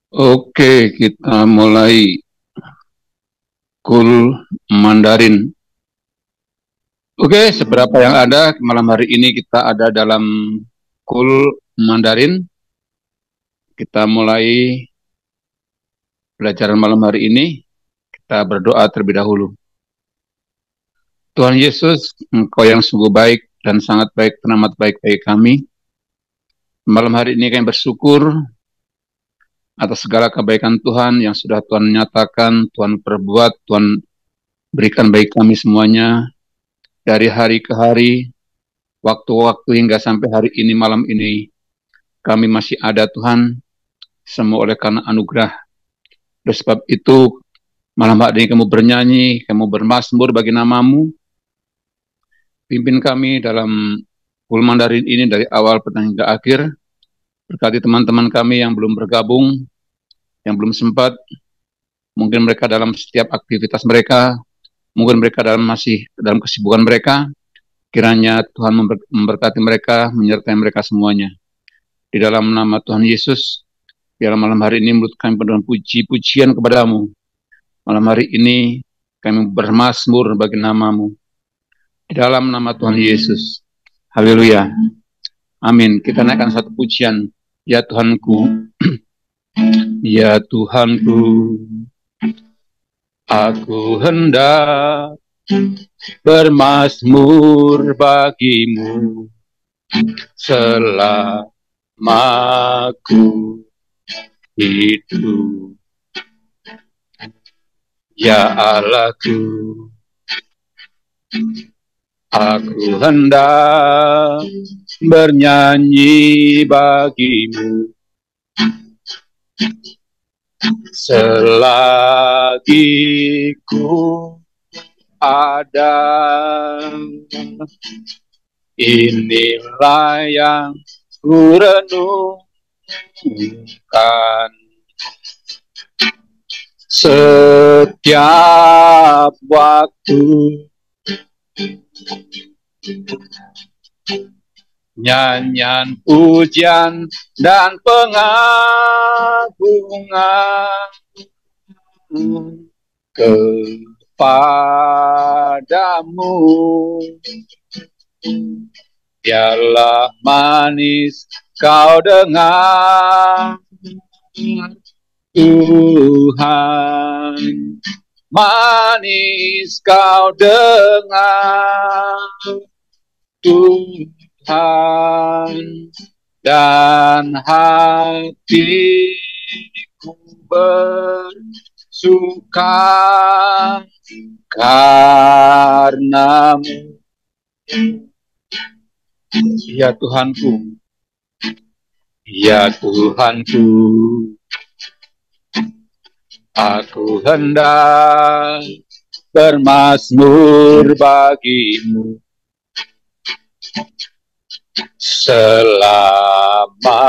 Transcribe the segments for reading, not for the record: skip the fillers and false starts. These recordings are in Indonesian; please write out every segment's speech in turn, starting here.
Oke, kita mulai Kul Mandarin. Oke, seberapa yang ada malam hari ini kita ada dalam Kul Mandarin. Kita mulai pelajaran malam hari ini. Kita berdoa terlebih dahulu. Tuhan Yesus, Engkau yang sungguh baik dan sangat baik, teramat baik bagi kami. Malam hari ini kami bersyukur atas segala kebaikan Tuhan yang sudah Tuhan nyatakan, Tuhan perbuat, Tuhan berikan bagi kami semuanya dari hari ke hari, waktu-waktu hingga sampai hari ini, malam ini, kami masih ada Tuhan, semua oleh karena anugerah. Oleh sebab itu, malam hari ini kamu bernyanyi, kamu bermazmur bagi namamu, pimpin kami dalam Kul Mandarin ini dari awal pertengahan hingga akhir, berkati teman-teman kami yang belum bergabung, yang belum sempat, mungkin mereka dalam setiap aktivitas mereka, mungkin mereka masih dalam kesibukan mereka, kiranya Tuhan memberkati mereka, menyertai mereka semuanya. Di dalam nama Tuhan Yesus, biar malam hari ini menurut kami dengan puji-pujian kepadamu. Malam hari ini kami bermazmur bagi namamu. Di dalam nama Tuhan Yesus. Haleluya. Amin. Kita naikkan satu pujian. Ya Tuhanku. Ya Tuhanku. Aku hendak bermazmur bagimu. Selama aku hidup. Ya Allahku, aku hendak bernyanyi bagimu selagi ku ada. Inilah yang ku renungkan setiap waktu. Nyanyian, pujian, dan pengagungan kepadamu. Biarlah manis kau dengar Tuhan, manis kau dengar Tuhan, dan hatiku bersuka karenamu. Ya Tuhanku, ya Tuhanku, aku hendak bermazmur bagimu selama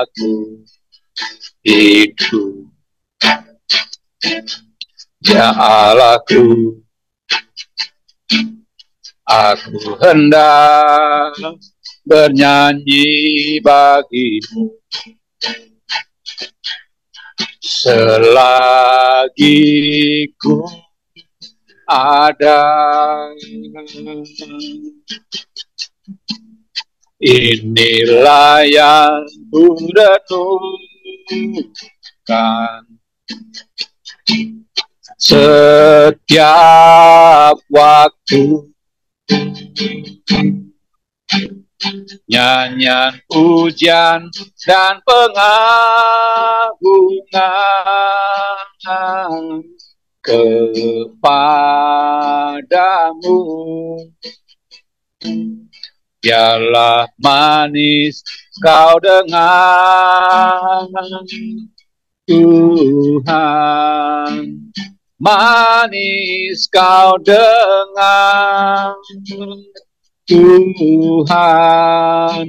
aku hidup. Ya Allahku, aku hendak bernyanyi bagimu selagi ku ada. Inilah yang ku renungkan setiap waktu. Nyanyian, pujian, dan pengagungan kepadamu. Biarlah manis kau dengar Tuhan, manis kau dengar Tuhan,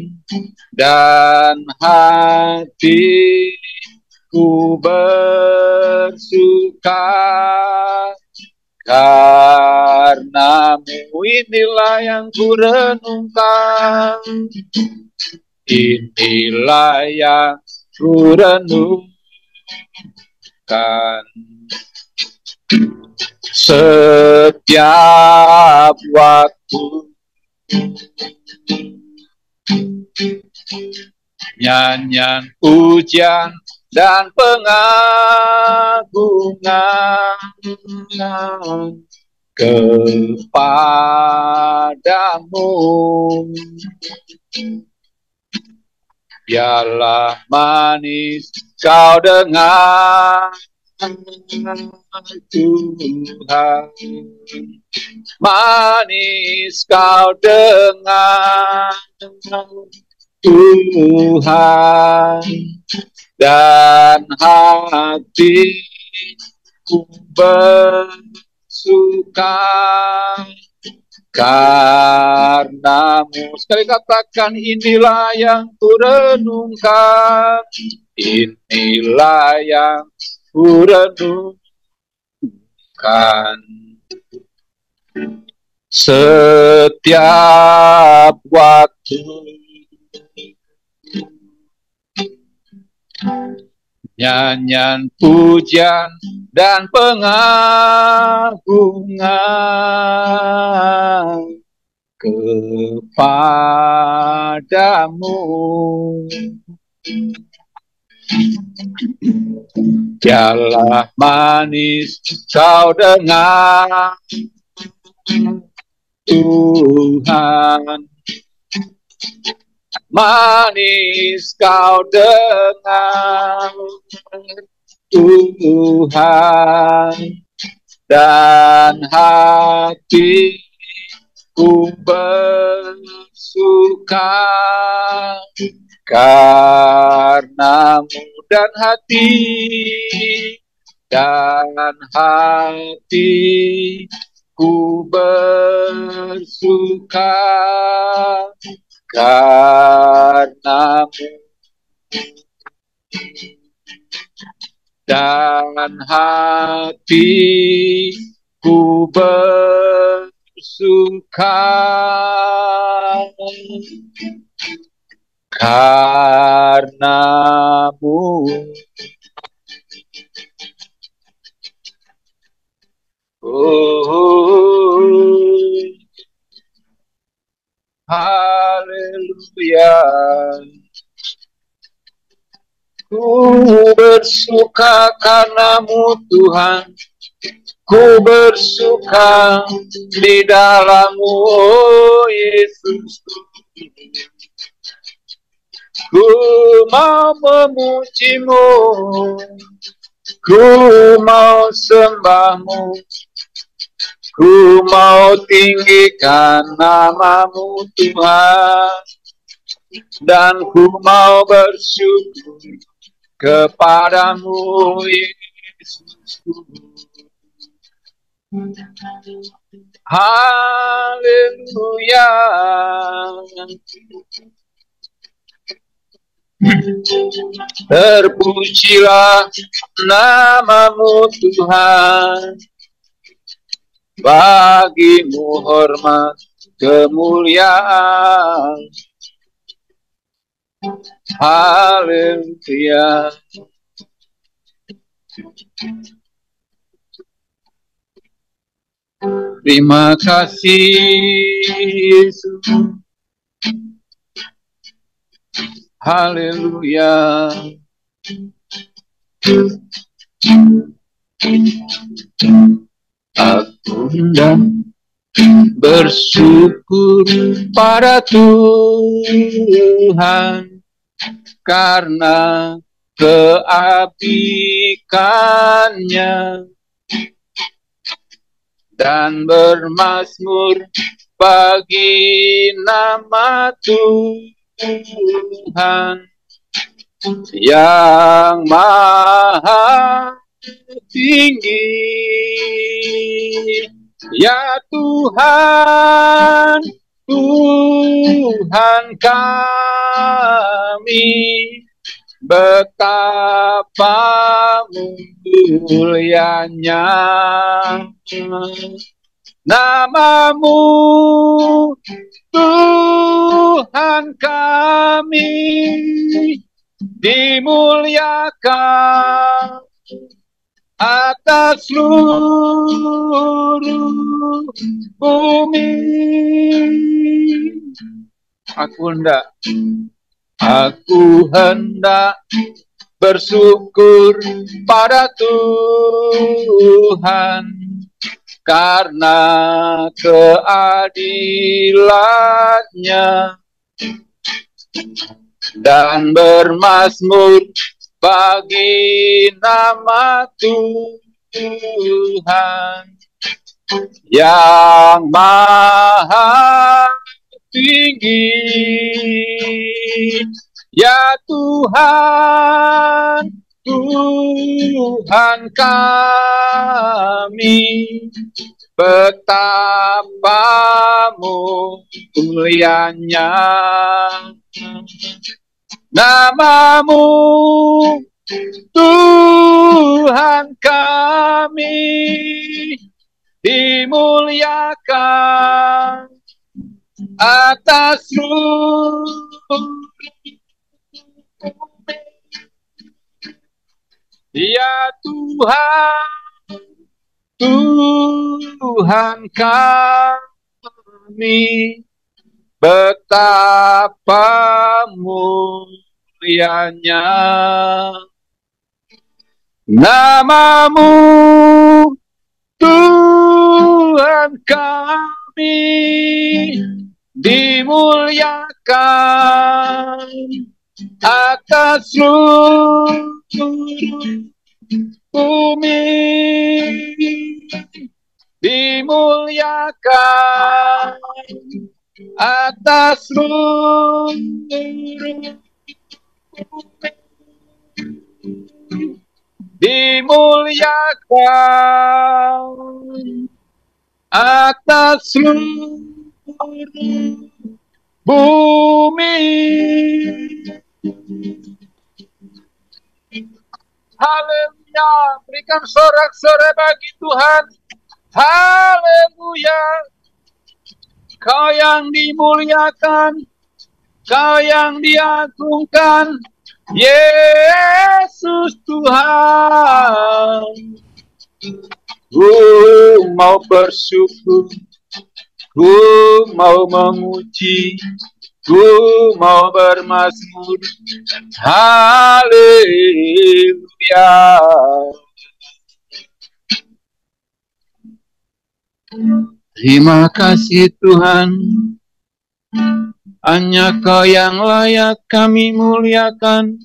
dan hatiku bersuka karenamu. Inilah yang ku renungkan, inilah yang ku renungkan kan setiap waktu. Nyanyian pujian dan pengagungan kepadamu. Biarlah manis kau dengar Tuhan, manis kau dengar Tuhan, dan hatiku bersuka karenamu. Sekali katakan, inilah yang kurenungkan, inilah yang kurenungkan setiap waktu. Nyanyian pujian dan pengagungan kepadamu. Biarlah manis kau dengar Tuhan, manis kau dengar Tuhan, dan hatiku bersuka karenamu, dan hatiku bersuka karenamu, dan hatiku bersuka karenamu. Oh, haleluya. Ku bersuka karenamu Tuhan, ku bersuka di dalam-Mu, oh Yesus. Ku mau memuji-Mu, ku mau sembah-Mu, ku mau tinggikan nama-Mu Tuhan, dan ku mau bersyukur kepadamu Yesus. Haleluya. Terpujilah nama-Mu Tuhan, bagi-Mu hormat kemuliaan. Haleluya. Terima kasih Yesus. Haleluya. Aku hendak bersyukur pada Tuhan karena keapikannya, dan bermazmur bagi nama Tuhan yang maha tinggi. Ya Tuhan, Tuhan kami, betapa mulianya nama-Mu, Tuhan kami, dimuliakan atas seluruh bumi. Aku hendak bersyukur pada Tuhan karena keadilannya dan bermazmur bagi nama Tuhan yang maha tinggi. Ya Tuhan, Tuhan kami, betapa mulianya namamu, Tuhan kami, dimuliakan atas seluruh. Ya Tuhan, Tuhan kami, betapa mulianya namamu, Tuhan kami, dimuliakan atas seluruh bumi, dimuliakan atas seluruh bumi, dimuliakan atas seluruh bumi. Haleluya, berikan sorak-sorai bagi Tuhan. Haleluya, Kau yang dimuliakan, Kau yang diagungkan, Yesus Tuhan. Ku mau bersyukur, ku mau memuji, ku mau bermazmur. Haleluya. Terima kasih Tuhan, hanya Kau yang layak kami muliakan,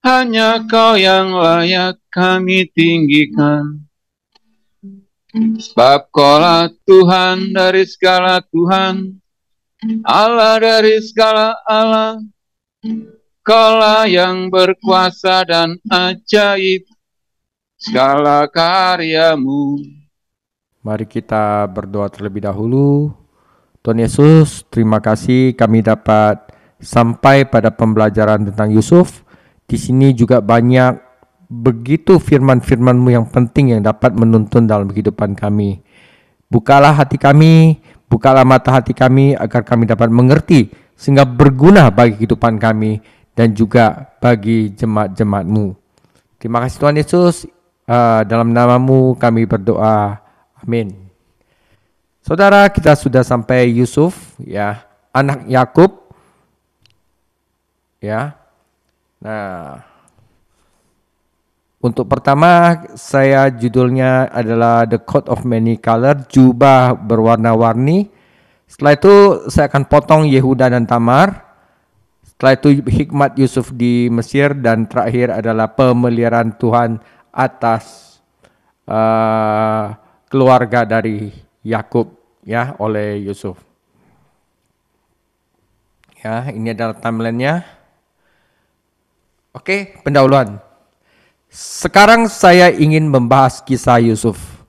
hanya Kau yang layak kami tinggikan. Sebab Kaulah Tuhan dari segala Tuhan, Allah dari segala Allah, Kaulah yang berkuasa dan ajaib segala karyamu. Mari kita berdoa terlebih dahulu. Tuhan Yesus, terima kasih kami dapat sampai pada pembelajaran tentang Yusuf. Di sini juga banyak begitu firman-firman-Mu yang penting yang dapat menuntun dalam kehidupan kami. Bukalah hati kami, bukalah mata hati kami agar kami dapat mengerti sehingga berguna bagi kehidupan kami dan juga bagi jemaat-jemaat-Mu. Terima kasih Tuhan Yesus, dalam nama-Mu kami berdoa. Amin. Saudara, kita sudah sampai Yusuf, ya, anak Yakub, ya. Nah, untuk pertama saya judulnya adalah The Coat of Many Color, jubah berwarna-warni. Setelah itu saya akan potong Yehuda dan Tamar. Setelah itu hikmat Yusuf di Mesir, dan terakhir adalah pemeliharaan Tuhan atas keluarga dari Yakub, ya, oleh Yusuf. Ya, ini adalah timeline-nya. Oke, pendahuluan. Sekarang saya ingin membahas kisah Yusuf.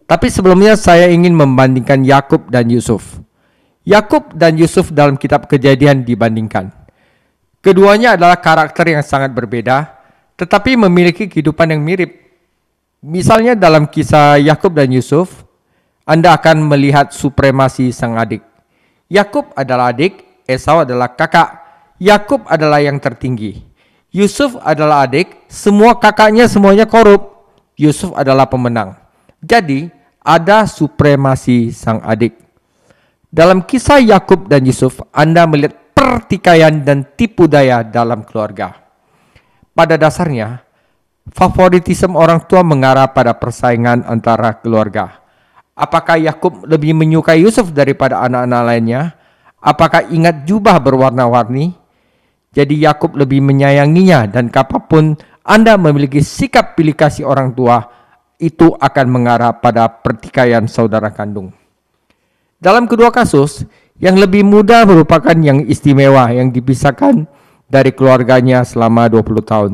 Tapi sebelumnya saya ingin membandingkan Yakub dan Yusuf. Yakub dan Yusuf dalam kitab Kejadian dibandingkan. Keduanya adalah karakter yang sangat berbeda, tetapi memiliki kehidupan yang mirip. Misalnya dalam kisah Yakub dan Yusuf, Anda akan melihat supremasi sang adik. Yakub adalah adik, Esau adalah kakak. Yakub adalah yang tertinggi. Yusuf adalah adik, semua kakaknya semuanya korup, Yusuf adalah pemenang. Jadi ada supremasi sang adik. Dalam kisah Yakub dan Yusuf, Anda melihat pertikaian dan tipu daya dalam keluarga. Pada dasarnya, favoritisme orang tua mengarah pada persaingan antara keluarga. Apakah Yakub lebih menyukai Yusuf daripada anak-anak lainnya? Apakah ingat jubah berwarna-warni? Jadi Yakub lebih menyayanginya, dan kapanpun Anda memiliki sikap pilih kasih orang tua, itu akan mengarah pada pertikaian saudara kandung. Dalam kedua kasus, yang lebih muda merupakan yang istimewa yang dipisahkan dari keluarganya selama 20 tahun.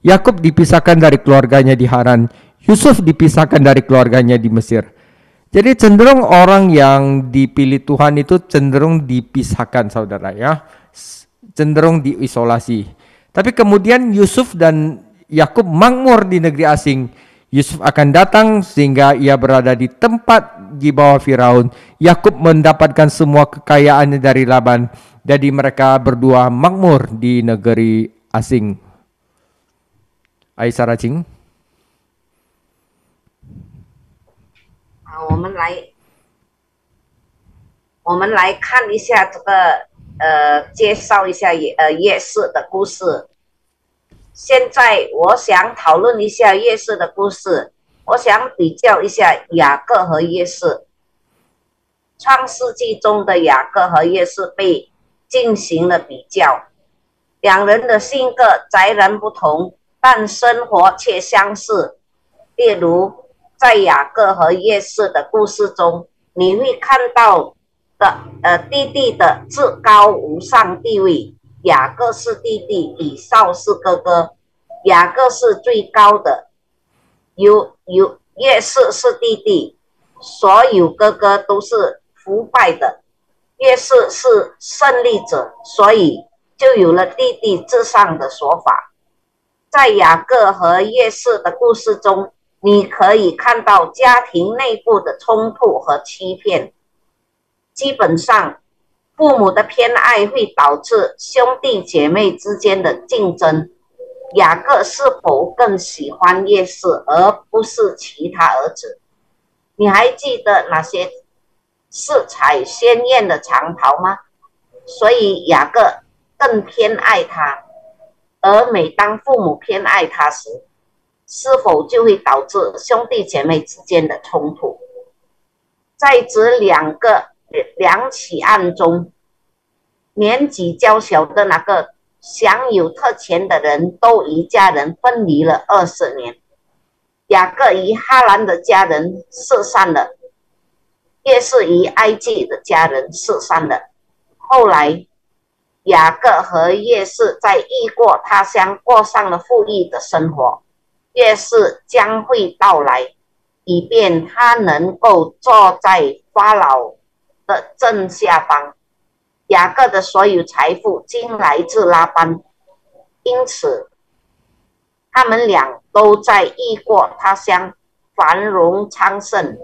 Yakub dipisahkan dari keluarganya di Haran, Yusuf dipisahkan dari keluarganya di Mesir. Jadi cenderung orang yang dipilih Tuhan itu cenderung dipisahkan, saudara ya. Cenderung diisolasi. Tapi kemudian Yusuf dan Yakub makmur di negeri asing. Yusuf akan datang sehingga ia berada di tempat di bawah Firaun. Yakub mendapatkan semua kekayaannya dari Laban. Jadi mereka berdua makmur di negeri asing. Aisyah Racing. 我们来看一下这个介绍一下夜市的故事。现在我想讨论一下夜市的故事，我想比较一下雅各和夜市。创世纪中的雅各和夜市被进行了比较，两人的性格截然不同，但生活却相似。例如，在雅各和夜市的故事中，你会看到弟弟的至高无上地位。雅各是弟弟，以扫是哥哥。雅各是最高的，夜市是弟弟，所有哥哥都是腐败的。夜市是胜利者，所以就有了弟弟至上的说法。在雅各和夜市的故事中，你可以看到家庭内部的冲突和欺骗。基本上，父母的偏爱会导致兄弟姐妹之间的竞争。雅各是否更喜欢夜市而不是其他儿子？你还记得那些色彩鲜艳的长袍吗？所以雅各更偏爱他，而每当父母偏爱他时，是否就会导致兄弟姐妹之间的冲突？在这两起案中，年纪较小的那个享有特权的人都与家人分离了20年。雅各与哈兰的家人四散了，夜市与埃及的家人四散了。后来，雅各和夜市在异国他乡过上了富裕的生活。夜市将会到来，以便他能够坐在法老的正下方。雅各的所有财富均来自拉班，因此他们俩都在异国他乡繁荣昌盛。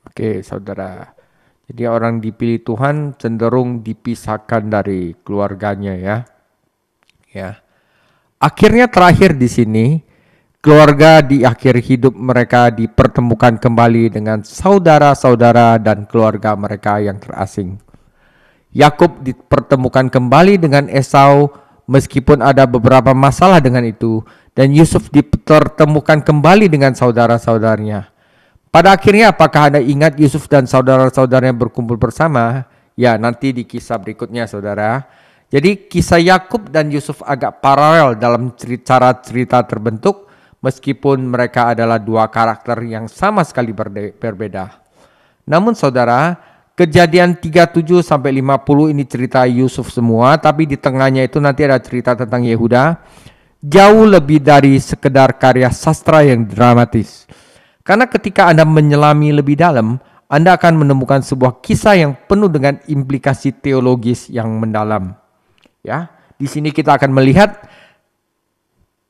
Oke, saudara. Jadi orang dipilih Tuhan cenderung dipisahkan dari keluarganya ya. Ya. Akhirnya terakhir di sini, keluarga di akhir hidup mereka dipertemukan kembali dengan saudara-saudara dan keluarga mereka yang terasing. Yakub dipertemukan kembali dengan Esau meskipun ada beberapa masalah dengan itu, dan Yusuf dipertemukan kembali dengan saudara-saudaranya. Pada akhirnya apakah Anda ingat Yusuf dan saudara-saudaranya berkumpul bersama? Ya, nanti di kisah berikutnya saudara. Jadi kisah Yakub dan Yusuf agak paralel dalam cara cerita terbentuk, meskipun mereka adalah dua karakter yang sama sekali berbeda. Namun saudara, Kejadian 37 sampai 50 ini cerita Yusuf semua, tapi di tengahnya itu nanti ada cerita tentang Yehuda. Jauh lebih dari sekedar karya sastra yang dramatis. Karena ketika Anda menyelami lebih dalam, Anda akan menemukan sebuah kisah yang penuh dengan implikasi teologis yang mendalam. Ya, di sini kita akan melihat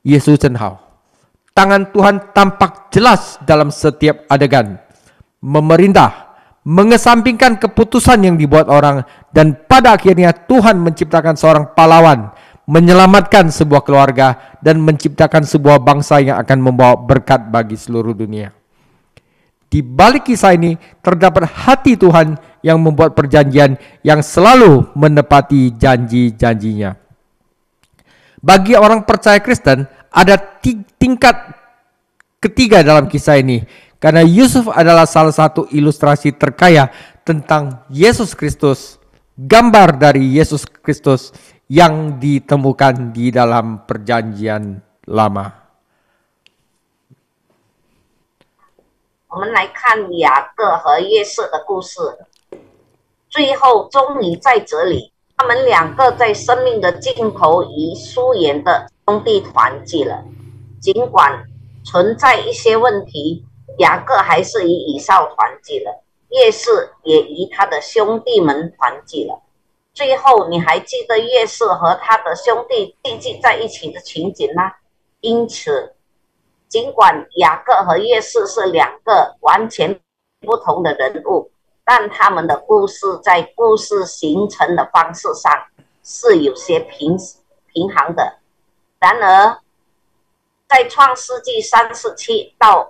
Yesus Cenhao. Tangan Tuhan tampak jelas dalam setiap adegan. Memerintah, mengesampingkan keputusan yang dibuat orang, dan pada akhirnya Tuhan menciptakan seorang pahlawan, menyelamatkan sebuah keluarga, dan menciptakan sebuah bangsa yang akan membawa berkat bagi seluruh dunia. Di balik kisah ini terdapat hati Tuhan yang membuat perjanjian yang selalu menepati janji-janjinya. Bagi orang percaya Kristen, ada tingkat ketiga dalam kisah ini, karena Yusuf adalah salah satu ilustrasi terkaya tentang Yesus Kristus, gambar dari Yesus Kristus yang ditemukan di dalam perjanjian lama. 我们来看雅各和约瑟的故事，最后终于在这里，他们两个在生命的尽头与疏远的兄弟团聚了。尽管存在一些问题，雅各还是与以扫团聚了，约瑟也与他的兄弟们团聚了。最后，你还记得约瑟和他的兄弟聚集在一起的情景吗？因此，尽管雅各和约瑟是两个完全不同的人物，但他们的故事在故事形成的方式上是有些平衡的。然而，在创世纪37到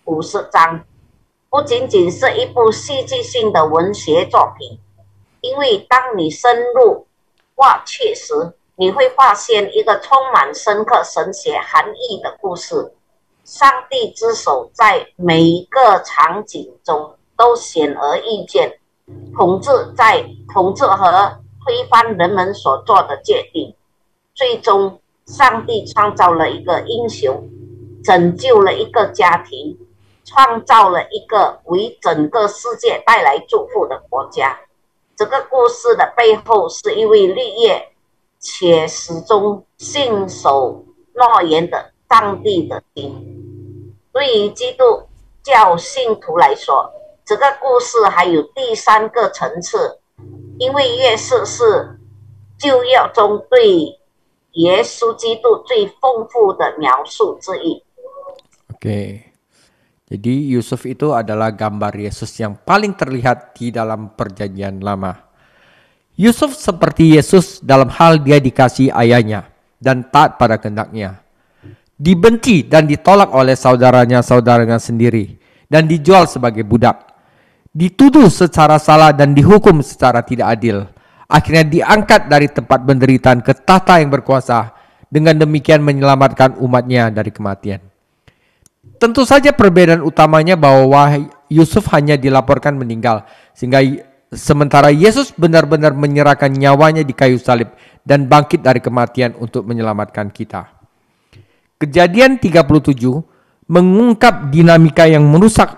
50章，不仅仅是一部戏剧性的文学作品，因为当你深入挖掘时，你会发现一个充满深刻神学含义的故事。上帝之手在每一个场景中都显而易见，统治和推翻人们所做的决定。最终，上帝创造了一个英雄，拯救了一个家庭，创造了一个为整个世界带来祝福的国家。这个故事的背后是一位绿叶且始终信守诺言的上帝的心。对于基督教信徒来说，这个故事还有第三个层次，因为约瑟是旧约中对耶稣基督最丰富的描述之一。Oke. Jadi Yusuf itu adalah gambar Yesus yang paling terlihat di dalam perjanjian lama. Yusuf seperti Yesus dalam hal dia dikasih ayahnya dan taat pada kehendaknya. Dibenci dan ditolak oleh saudaranya sendiri dan dijual sebagai budak. Dituduh secara salah dan dihukum secara tidak adil. Akhirnya diangkat dari tempat penderitaan ke tahta yang berkuasa, dengan demikian menyelamatkan umatnya dari kematian. Tentu saja perbedaan utamanya bahwa Yusuf hanya dilaporkan meninggal, sehingga sementara Yesus benar-benar menyerahkan nyawanya di kayu salib dan bangkit dari kematian untuk menyelamatkan kita. Kejadian 37 mengungkap dinamika yang merusak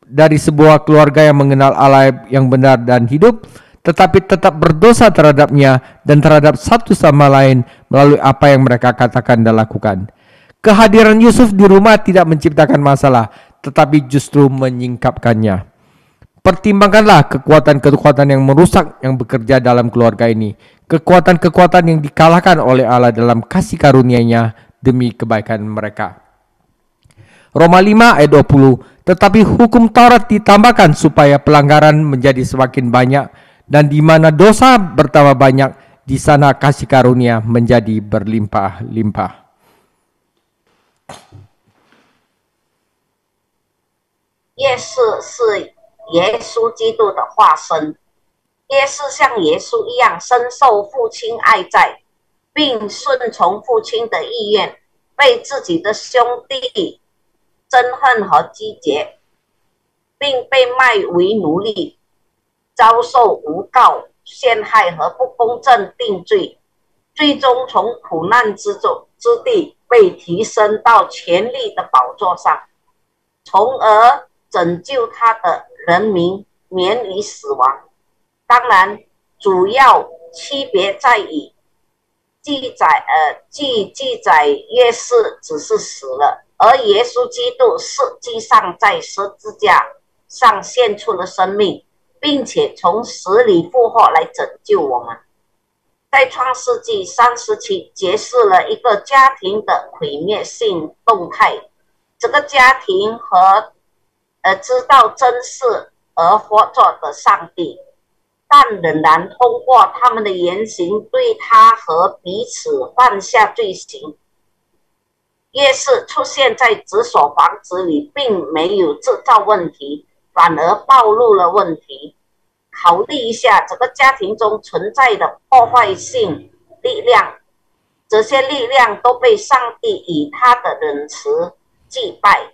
dari sebuah keluarga yang mengenal Allah yang benar dan hidup, tetapi tetap berdosa terhadapnya dan terhadap satu sama lain melalui apa yang mereka katakan dan lakukan. Kehadiran Yusuf di rumah tidak menciptakan masalah, tetapi justru menyingkapkannya. Pertimbangkanlah kekuatan-kekuatan yang merusak yang bekerja dalam keluarga ini. Kekuatan-kekuatan yang dikalahkan oleh Allah dalam kasih karunia-Nya demi kebaikan mereka. Roma 5 ayat 20, tetapi hukum Taurat ditambahkan supaya pelanggaran menjadi semakin banyak, dan di mana dosa bertambah banyak, di sana kasih karunia menjadi berlimpah-limpah. 耶稣是耶稣基督的化身，耶稣像耶稣一样深受父亲爱戴，并顺从父亲的意愿，被自己的兄弟憎恨和击绝，并被卖为奴隶，遭受诬告、陷害和不公正定罪，最终从苦难之地被提升到权力的宝座上，从而拯救他的人民免于死亡。当然，主要区别在于记载约瑟只是死了，而耶稣基督实际上在十字架上献出了生命，并且从死里复活来拯救我们。在创世纪37揭示了一个家庭的毁灭性动态，这个家庭和知道真事而活着的上帝，但仍然通过他们的言行对他和彼此犯下罪行。夜市出现在直锁房子里，并没有制造问题，反而暴露了问题。考虑一下这个家庭中存在的破坏性力量，这些力量都被上帝以他的仁慈祭拜，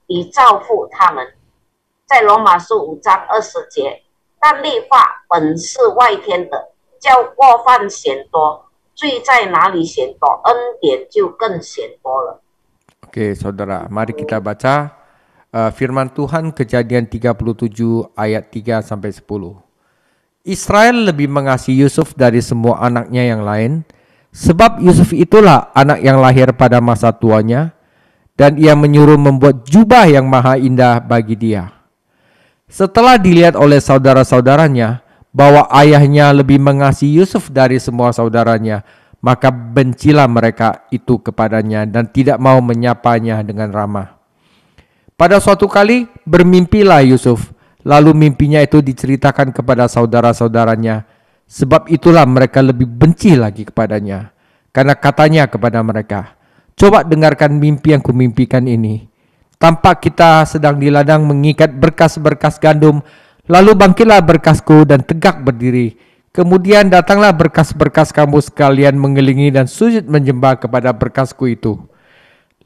以造福他们。在罗马书5章20节，但律法本是外天的，叫过犯显多，罪在哪里显多，恩典就更显多了。Oke, saudara, mari kita baca firman Tuhan Kejadian 37 ayat 3 sampai 10. Israel lebih mengasihi Yusuf dari semua anaknya yang lain, sebab Yusuf itulah anak yang lahir pada masa tuanya, dan ia menyuruh membuat jubah yang maha indah bagi dia. Setelah dilihat oleh saudara-saudaranya bahwa ayahnya lebih mengasihi Yusuf dari semua saudaranya, maka bencilah mereka itu kepadanya dan tidak mau menyapanya dengan ramah. Pada suatu kali bermimpilah Yusuf, lalu mimpinya itu diceritakan kepada saudara-saudaranya, sebab itulah mereka lebih benci lagi kepadanya. Karena katanya kepada mereka, coba dengarkan mimpi yang kumimpikan ini. Tampak kita sedang di ladang mengikat berkas-berkas gandum, lalu bangkitlah berkasku dan tegak berdiri. Kemudian datanglah berkas-berkas kamu sekalian mengelilingi dan sujud menyembah kepada berkasku itu.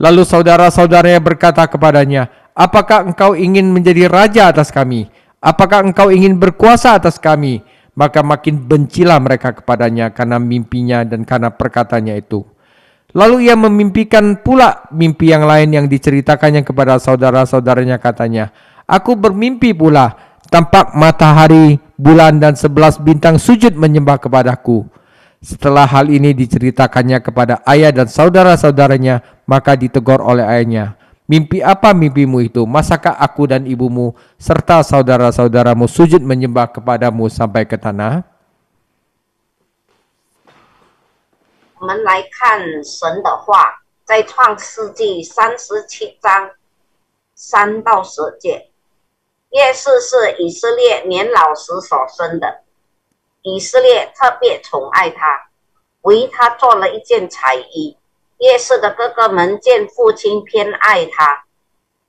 Lalu saudara-saudaranya berkata kepadanya, apakah engkau ingin menjadi raja atas kami? Apakah engkau ingin berkuasa atas kami? Maka makin bencilah mereka kepadanya karena mimpinya dan karena perkataannya itu. Lalu ia memimpikan pula mimpi yang lain yang diceritakannya kepada saudara-saudaranya, katanya, aku bermimpi pula, tampak matahari, bulan dan 11 bintang sujud menyembah kepadaku. Setelah hal ini diceritakannya kepada ayah dan saudara-saudaranya, maka ditegur oleh ayahnya, mimpi apa mimpimu itu? Masakah aku dan ibumu serta saudara-saudaramu sujud menyembah kepadamu sampai ke tanah? 我们来看神的话，在创世纪37章3到10节。夜市是以色列年老时所生的，以色列特别宠爱他，为他做了一件彩衣。夜市的哥哥们见父亲偏爱他，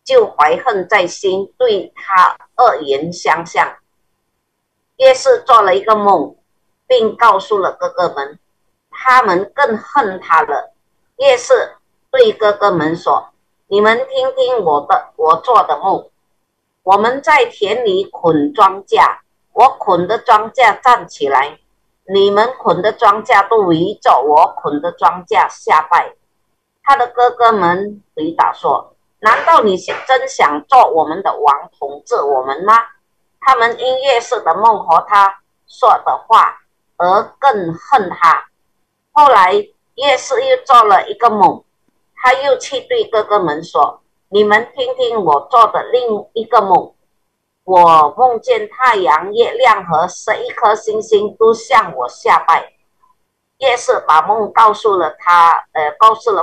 就怀恨在心，对他恶言相向。夜市做了一个梦，并告诉了哥哥们，他们更恨他了。夜市对哥哥们说，你们听听我做的梦。我们在田里捆庄稼，我捆的庄稼站起来，你们捆的庄稼都围着我捆的庄稼下拜。他的哥哥们回答说，难道你真想做我们的王，统治我们吗？他们因夜市的梦和他说的话而更恨他。后来夜市又做了一个梦，他又去对哥哥们说，你们听听我做的另一个梦。我梦见太阳、月亮和11颗星星都向我下拜。夜市把梦告诉了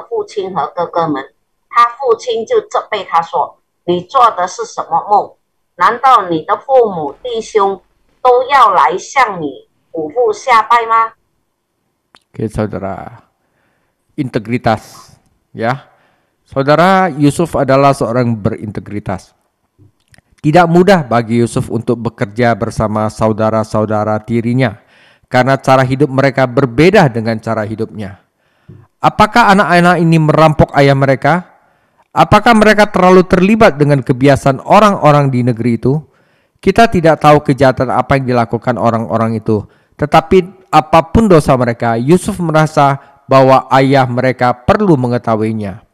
父亲和哥哥们。他父亲就责备他说，你做的是什么梦？难道你的父母弟兄都要来向你祖父下拜吗？ Oke, saudara, integritas, ya. Saudara, Yusuf adalah seorang berintegritas. Tidak mudah bagi Yusuf untuk bekerja bersama saudara-saudara tirinya, karena cara hidup mereka berbeda dengan cara hidupnya. Apakah anak-anak ini merampok ayah mereka? Apakah mereka terlalu terlibat dengan kebiasaan orang-orang di negeri itu? Kita tidak tahu kejahatan apa yang dilakukan orang-orang itu. Tetapi apapun dosa mereka, Yusuf merasa bahwa ayah mereka perlu mengetahuinya.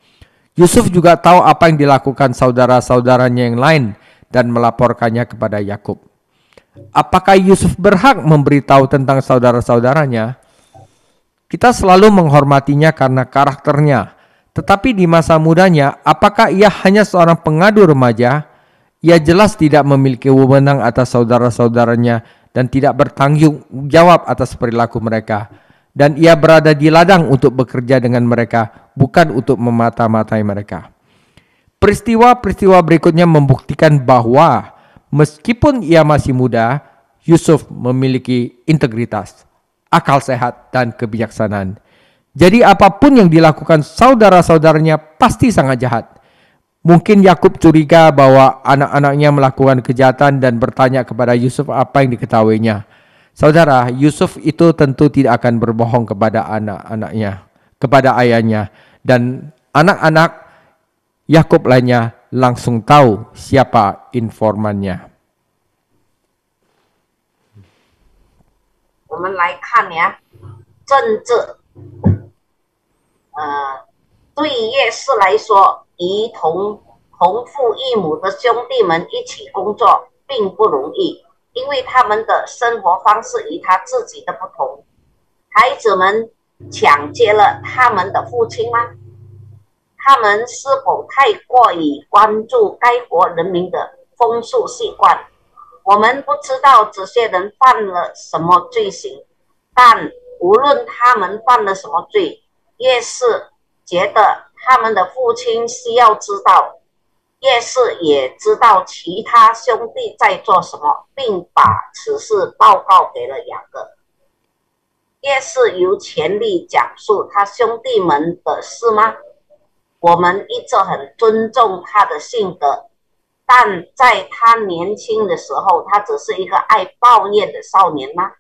Yusuf juga tahu apa yang dilakukan saudara-saudaranya yang lain dan melaporkannya kepada Yakub. Apakah Yusuf berhak memberitahu tentang saudara-saudaranya? Kita selalu menghormatinya karena karakternya. Tetapi di masa mudanya, apakah ia hanya seorang pengadu remaja? Ia jelas tidak memiliki wewenang atas saudara-saudaranya dan tidak bertanggung jawab atas perilaku mereka. Dan ia berada di ladang untuk bekerja dengan mereka, bukan untuk memata-matai mereka. Peristiwa-peristiwa berikutnya membuktikan bahwa meskipun ia masih muda, Yusuf memiliki integritas, akal sehat, dan kebijaksanaan. Jadi apapun yang dilakukan saudara-saudaranya pasti sangat jahat. Mungkin Yakub curiga bahwa anak-anaknya melakukan kejahatan dan bertanya kepada Yusuf apa yang diketahuinya. Saudara, Yusuf itu tentu tidak akan berbohong kepada anak-anaknya, kepada ayahnya. Dan anak-anak Yakub lainnya langsung tahu siapa informannya. 我们来看呀，政治，对叶氏来说，与同父异母的兄弟们一起工作并不容易，因为他们的生活方式与他自己的不同。孩子们抢劫了他们的父亲吗？他们是否太过于关注该国人民的风俗习惯？我们不知道这些人犯了什么罪行，但无论他们犯了什么罪，叶氏觉得他们的父亲需要知道，叶氏也知道其他兄弟在做什么，并把此事报告给了雅各。叶氏有权利讲述他兄弟们的事吗？我们一直很尊重他的性格，但在他年轻的时候，他只是一个爱抱怨的少年吗？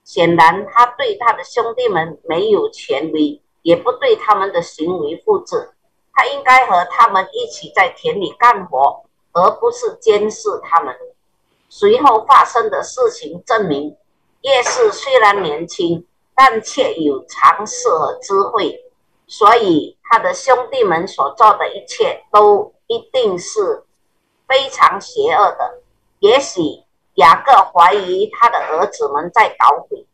显然，他对他的兄弟们没有权威，也不对他们的行为负责。他应该和他们一起在田里干活，而不是监视他们。随后发生的事情证明，叶氏虽然年轻，但却有常识和智慧，所以他的兄弟们所做的一切都一定是非常邪恶的。也许雅各怀疑他的儿子们在捣鬼，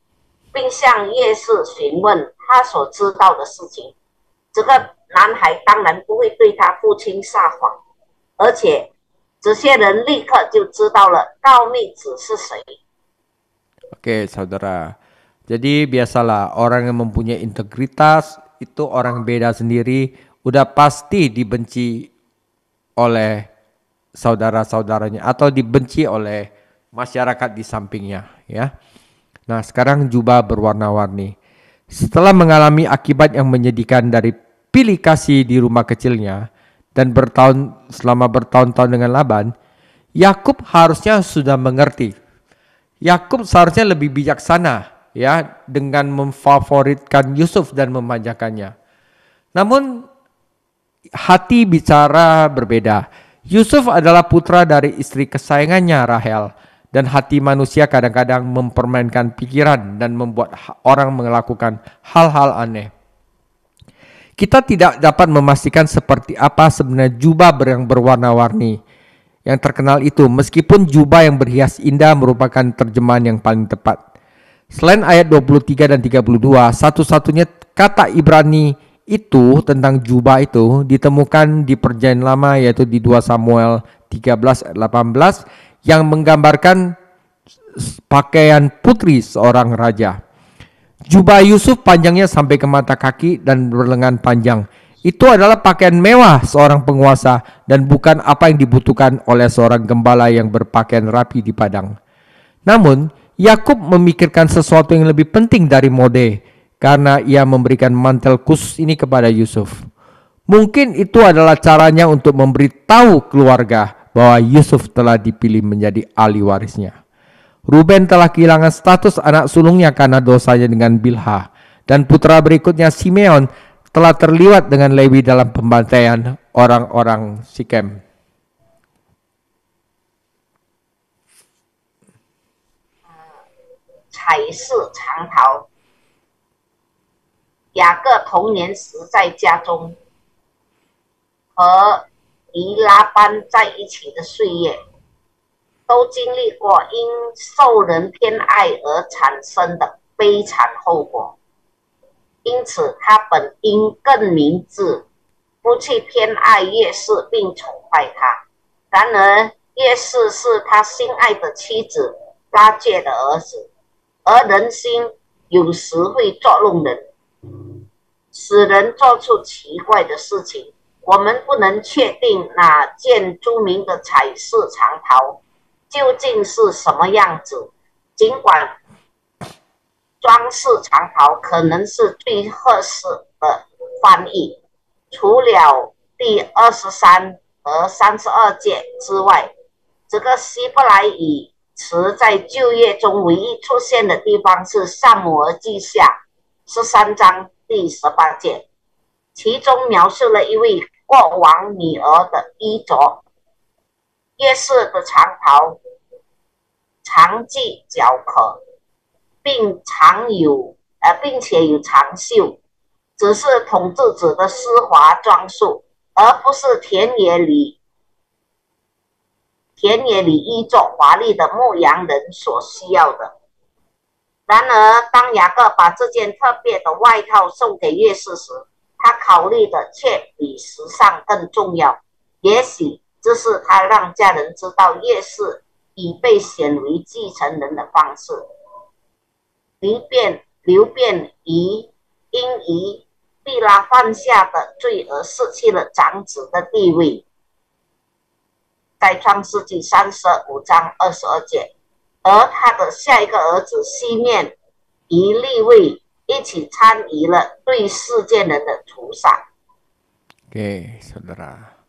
并向叶氏询问他所知道的事情。这个男孩当然不会对他父亲撒谎，而且这些人立刻就知道了告密子是谁。 Oke, saudara. Jadi biasalah orang yang mempunyai integritas itu orang beda sendiri, udah pasti dibenci oleh saudara-saudaranya atau dibenci oleh masyarakat di sampingnya, ya. Nah, sekarang jubah berwarna-warni. Setelah mengalami akibat yang menyedihkan dari pilih kasih di rumah kecilnya dan selama bertahun-tahun dengan Laban, Yakub harusnya sudah mengerti. Yakub seharusnya lebih bijaksana, ya, dengan memfavoritkan Yusuf dan memanjakannya. Namun hati bicara berbeda. Yusuf adalah putra dari istri kesayangannya Rahel, dan hati manusia kadang-kadang mempermainkan pikiran dan membuat orang melakukan hal-hal aneh. Kita tidak dapat memastikan seperti apa sebenarnya jubah yang berwarna-warni yang terkenal itu, meskipun jubah yang berhias indah merupakan terjemahan yang paling tepat. Selain ayat 23 dan 32, satu-satunya kata Ibrani itu tentang jubah itu ditemukan di Perjanjian Lama, yaitu di 2 Samuel 13 ayat 18, yang menggambarkan pakaian putri seorang raja. Jubah Yusuf panjangnya sampai ke mata kaki dan berlengan panjang. Itu adalah pakaian mewah seorang penguasa dan bukan apa yang dibutuhkan oleh seorang gembala yang berpakaian rapi di padang. Namun, Yakub memikirkan sesuatu yang lebih penting dari mode karena ia memberikan mantel khusus ini kepada Yusuf. Mungkin itu adalah caranya untuk memberitahu keluarga bahwa Yusuf telah dipilih menjadi ahli warisnya. Ruben telah kehilangan status anak sulungnya karena dosanya dengan Bilha, dan putra berikutnya Simeon telah terlibat dengan Lewi dalam pembantaian orang-orang Sikem.采视长桃，雅各童年时在家中和与拉班在一起的岁月，都经历过因受人偏爱而产生的悲惨后果，因此他本应更明智，不去偏爱叶氏并宠坏他。然而叶氏是他心爱的妻子拉结的儿子，而人心有时会作弄人，使人做出奇怪的事情。我们不能确定哪件著名的采视长桃究竟是什么样子。尽管装饰长袍可能是最合适的翻译，除了第23和32节之外，这个希伯来语词在旧约中唯一出现的地方是撒母耳记下13章第18节，其中描述了一位国王女儿的衣着。约瑟的长袍长系脚可，并且有长袖，只是统治者的丝滑装束，而不是田野里衣着华丽的牧羊人所需要的。然而，当雅各把这件特别的外套送给约瑟时，他考虑的却比时尚更重要。也许这是他让家人知道约瑟已被选为继承人的方式。流便因毕拉犯下的罪而失去了长子的地位，在创世纪35章22节，而他的下一个儿子西面与利未一起参与了对世界人的屠杀。Oke, saudara.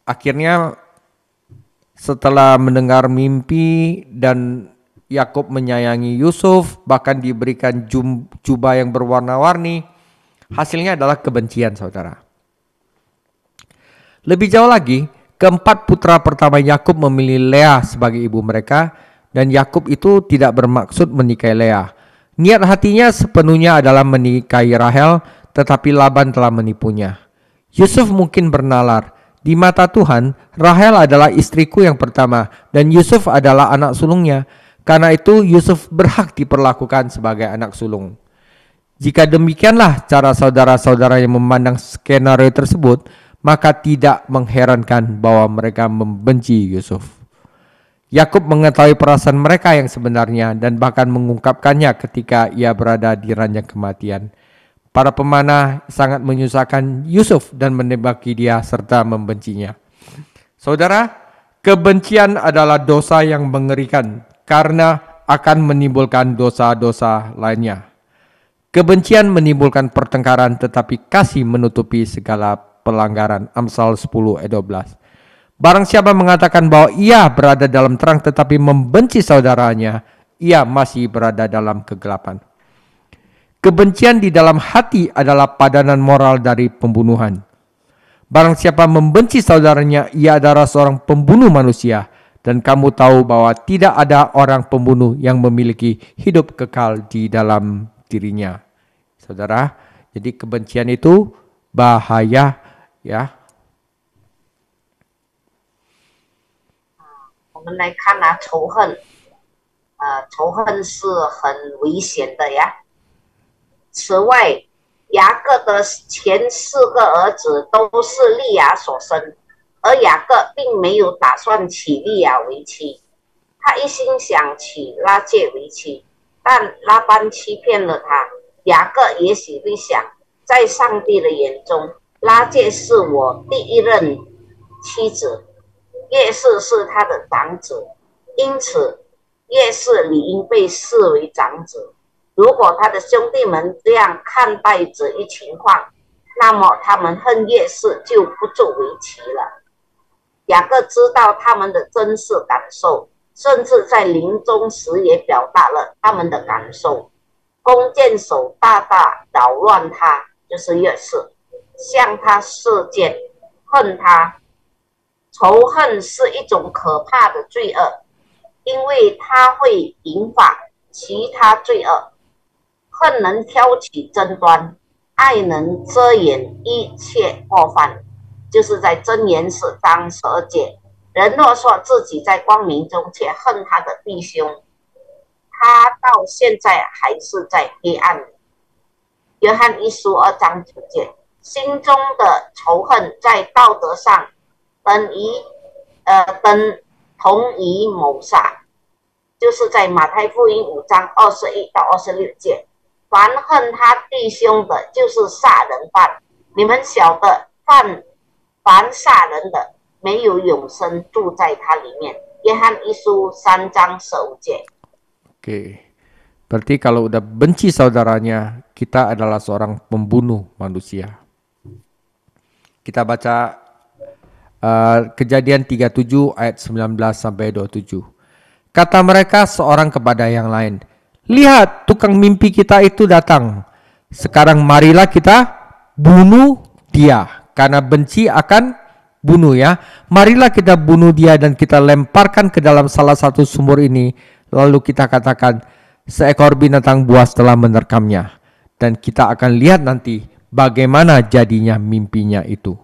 Akhirnya setelah mendengar mimpi dan Yakub menyayangi Yusuf, bahkan diberikan jubah yang berwarna-warni, hasilnya adalah kebencian, saudara. Lebih jauh lagi, keempat putra pertama Yakub memilih Leah sebagai ibu mereka, dan Yakub itu tidak bermaksud menikahi Leah. Niat hatinya sepenuhnya adalah menikahi Rahel, tetapi Laban telah menipunya. Yusuf mungkin bernalar, di mata Tuhan, Rahel adalah istriku yang pertama, dan Yusuf adalah anak sulungnya. Karena itu Yusuf berhak diperlakukan sebagai anak sulung. Jika demikianlah cara saudara-saudara yang memandang skenario tersebut, maka tidak mengherankan bahwa mereka membenci Yusuf. Yakub mengetahui perasaan mereka yang sebenarnya dan bahkan mengungkapkannya ketika ia berada di ranjang kematian. Para pemanah sangat menyusahkan Yusuf dan menembaki dia serta membencinya. Saudara, kebencian adalah dosa yang mengerikan karena akan menimbulkan dosa-dosa lainnya. Kebencian menimbulkan pertengkaran, tetapi kasih menutupi segala pelanggaran. Amsal 10 ayat 12. Barang siapa mengatakan bahwa ia berada dalam terang tetapi membenci saudaranya, ia masih berada dalam kegelapan. Kebencian di dalam hati adalah padanan moral dari pembunuhan. Barang siapa membenci saudaranya, ia adalah seorang pembunuh manusia. Dan kamu tahu bahwa tidak ada orang pembunuh yang memiliki hidup kekal di dalam dirinya. Saudara, jadi kebencian itu bahaya, ya. 我们来看啊，仇恨是很危险的呀。此外，雅各的前4个儿子都是利亚所生。而雅各并没有打算娶利亚为妻，他一心想娶拉结为妻，但拉班欺骗了他。雅各也许会想，在上帝的眼中，拉结是我第一任妻子，约瑟是他的长子，因此约瑟理应被视为长子。如果他的兄弟们这样看待这一情况，那么他们恨约瑟就不足为奇了。雅各知道他们的真实感受，甚至在临终时也表达了他们的感受。弓箭手大大扰乱他，就是约瑟，向他射箭，恨他。仇恨是一种可怕的罪恶，因为它会引发其他罪恶。恨能挑起争端，爱能遮掩一切过犯。就是在箴言4章12节，人若说自己在光明中，却恨他的弟兄，他到现在还是在黑暗里。约翰1书2章9节，心中的仇恨在道德上同于谋杀。就是在马太福音5章21到26节，凡恨他弟兄的，就是杀人犯。你们晓得凡杀人的，没有永生住在他里面。约翰一书3章15节。 Oke. Berarti kalau udah benci saudaranya, kita adalah seorang pembunuh manusia. Kita baca Kejadian 37 ayat 19 sampai 27. Kata mereka seorang kepada yang lain, "Lihat, tukang mimpi kita itu datang. Sekarang marilah kita bunuh dia." Karena benci akan bunuh ya. Marilah kita bunuh dia dan kita lemparkan ke dalam salah satu sumur ini. Lalu kita katakan, seekor binatang buas telah menerkamnya. Dan kita akan lihat nanti bagaimana jadinya mimpinya itu.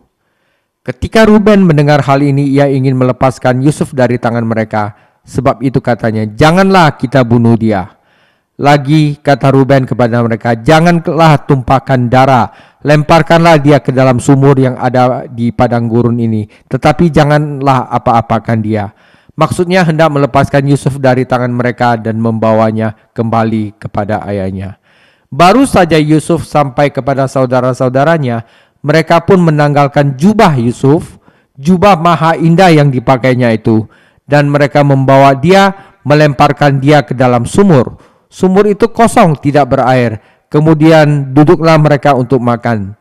Ketika Ruben mendengar hal ini, ia ingin melepaskan Yusuf dari tangan mereka. Sebab itu katanya, janganlah kita bunuh dia. Lagi kata Ruben kepada mereka, janganlah tumpahkan darah. Lemparkanlah dia ke dalam sumur yang ada di padang gurun ini. Tetapi janganlah apa-apakan dia. Maksudnya hendak melepaskan Yusuf dari tangan mereka dan membawanya kembali kepada ayahnya. Baru saja Yusuf sampai kepada saudara-saudaranya, mereka pun menanggalkan jubah Yusuf, jubah maha indah yang dipakainya itu, dan mereka membawa dia, melemparkan dia ke dalam sumur. Sumur itu kosong, tidak berair. Kemudian duduklah mereka untuk makan.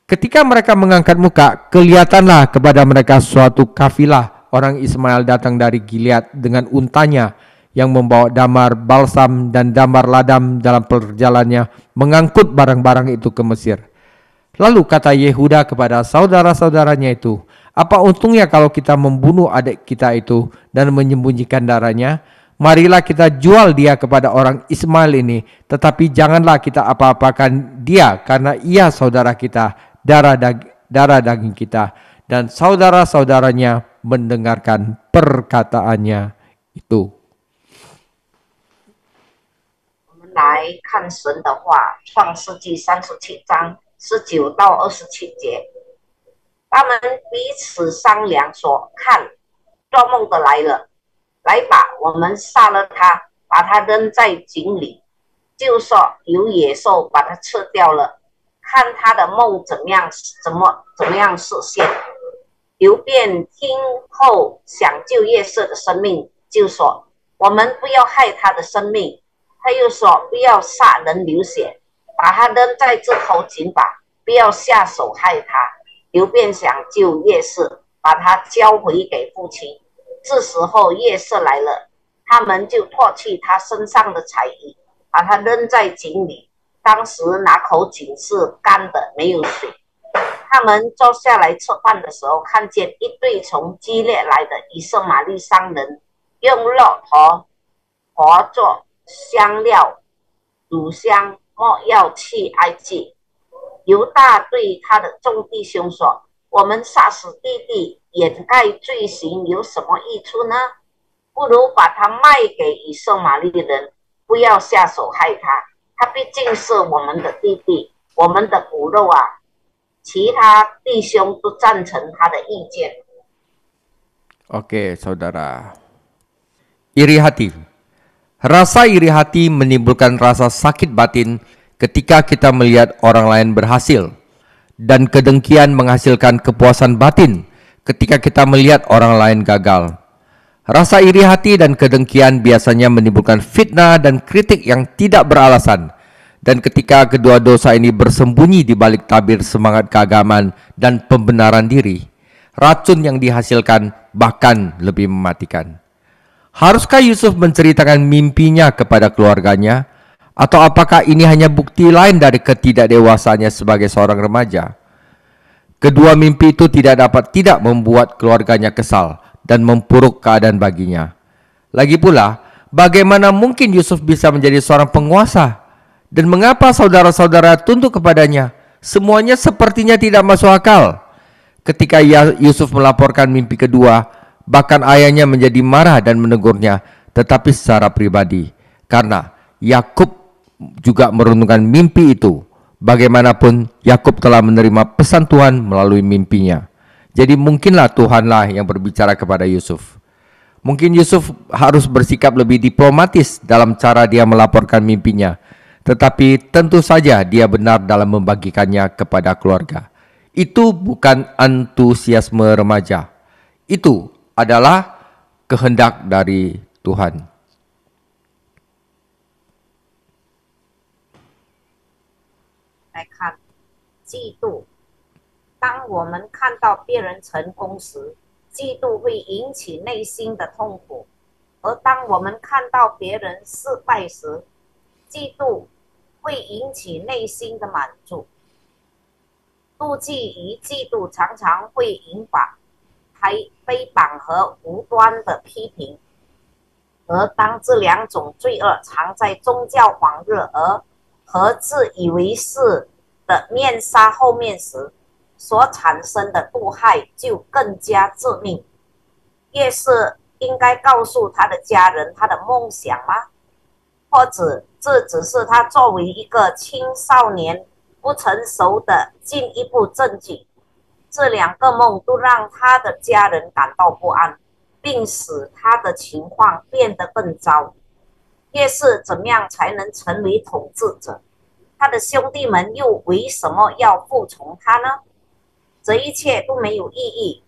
Ketika mereka mengangkat muka, kelihatanlah kepada mereka suatu kafilah orang Ismail datang dari Gilead dengan untanya yang membawa damar, balsam, dan damar ladam dalam perjalanannya mengangkut barang-barang itu ke Mesir. Lalu kata Yehuda kepada saudara-saudaranya itu, apa untungnya kalau kita membunuh adik kita itu dan menyembunyikan darahnya? Marilah kita jual dia kepada orang Ismail ini, tetapi janganlah kita apa-apakan dia, karena ia saudara kita, darah daging kita. Dan saudara-saudaranya mendengarkan perkataannya itu. 我们来看神的话，创世纪37章19到27节。他们彼此商量说：“看，做梦的来了，来吧，我们杀了他，把他扔在井里，就说有野兽把他吃掉了，看他的梦怎么样实现。”刘辩听后想救约瑟的生命，就说：“我们不要害他的生命。”他又说：“不要杀人流血，把他扔在这口井吧，不要下手害他。”刘辩想救约瑟，把他交回给父亲。这时候约瑟来了，他们就脱去他身上的彩衣，把他扔在井里。当时那口井是干的，没有水。他们坐下来吃饭的时候，看见一对从基列来的以色玛利商人，用骆驼活做香料、乳香、没药去埃及。犹大对他的众弟兄说：“我们杀死弟弟，掩盖罪行有什么益处呢？不如把他卖给以色玛利人，不要下手害他。他毕竟是我们的弟弟，我们的骨肉啊。”其他弟兄都赞成他的意见。 Oke, saudara. Iri hati. Rasa iri hati menimbulkan rasa sakit batin ketika kita melihat orang lain berhasil. Dan kedengkian menghasilkan kepuasan batin ketika kita melihat orang lain gagal. Rasa iri hati dan kedengkian biasanya menimbulkan fitnah dan kritik yang tidak beralasan. Dan ketika kedua dosa ini bersembunyi di balik tabir semangat keagamaan dan pembenaran diri, racun yang dihasilkan bahkan lebih mematikan. Haruskah Yusuf menceritakan mimpinya kepada keluarganya? Atau apakah ini hanya bukti lain dari ketidakdewasaannya sebagai seorang remaja? Kedua mimpi itu tidak membuat keluarganya kesal dan mempuruk keadaan baginya. Lagi pula, bagaimana mungkin Yusuf bisa menjadi seorang penguasa? Dan mengapa saudara-saudara tunduk kepadanya? Semuanya sepertinya tidak masuk akal. Ketika Yusuf melaporkan mimpi kedua, bahkan ayahnya menjadi marah dan menegurnya, tetapi secara pribadi. Karena Yakub juga merenungkan mimpi itu. Bagaimanapun Yakub telah menerima pesan Tuhan melalui mimpinya. Jadi mungkinlah Tuhanlah yang berbicara kepada Yusuf. Mungkin Yusuf harus bersikap lebih diplomatis dalam cara dia melaporkan mimpinya. Tetapi tentu saja dia benar dalam membagikannya kepada keluarga. Itu bukan antusiasme remaja. Itu adalah kehendak dari Tuhan. 来看嫉妒。当我们看到别人成功时，嫉妒会引起内心的痛苦；而当我们看到别人失败时，嫉妒会引起内心的满足。妒忌与嫉妒常常会引发诽谤和无端的批评，而当这两种罪恶藏在宗教狂热和自以为是的面纱后面时，所产生的毒害就更加致命。越是应该告诉他的家人他的梦想吗？或者这只是他作为一个青少年不成熟的进一步证据？这两个梦都让他的家人感到不安，并使他的情况变得更糟。越是怎么样才能成为统治者？他的兄弟们又为什么要服从他呢？这一切都没有意义。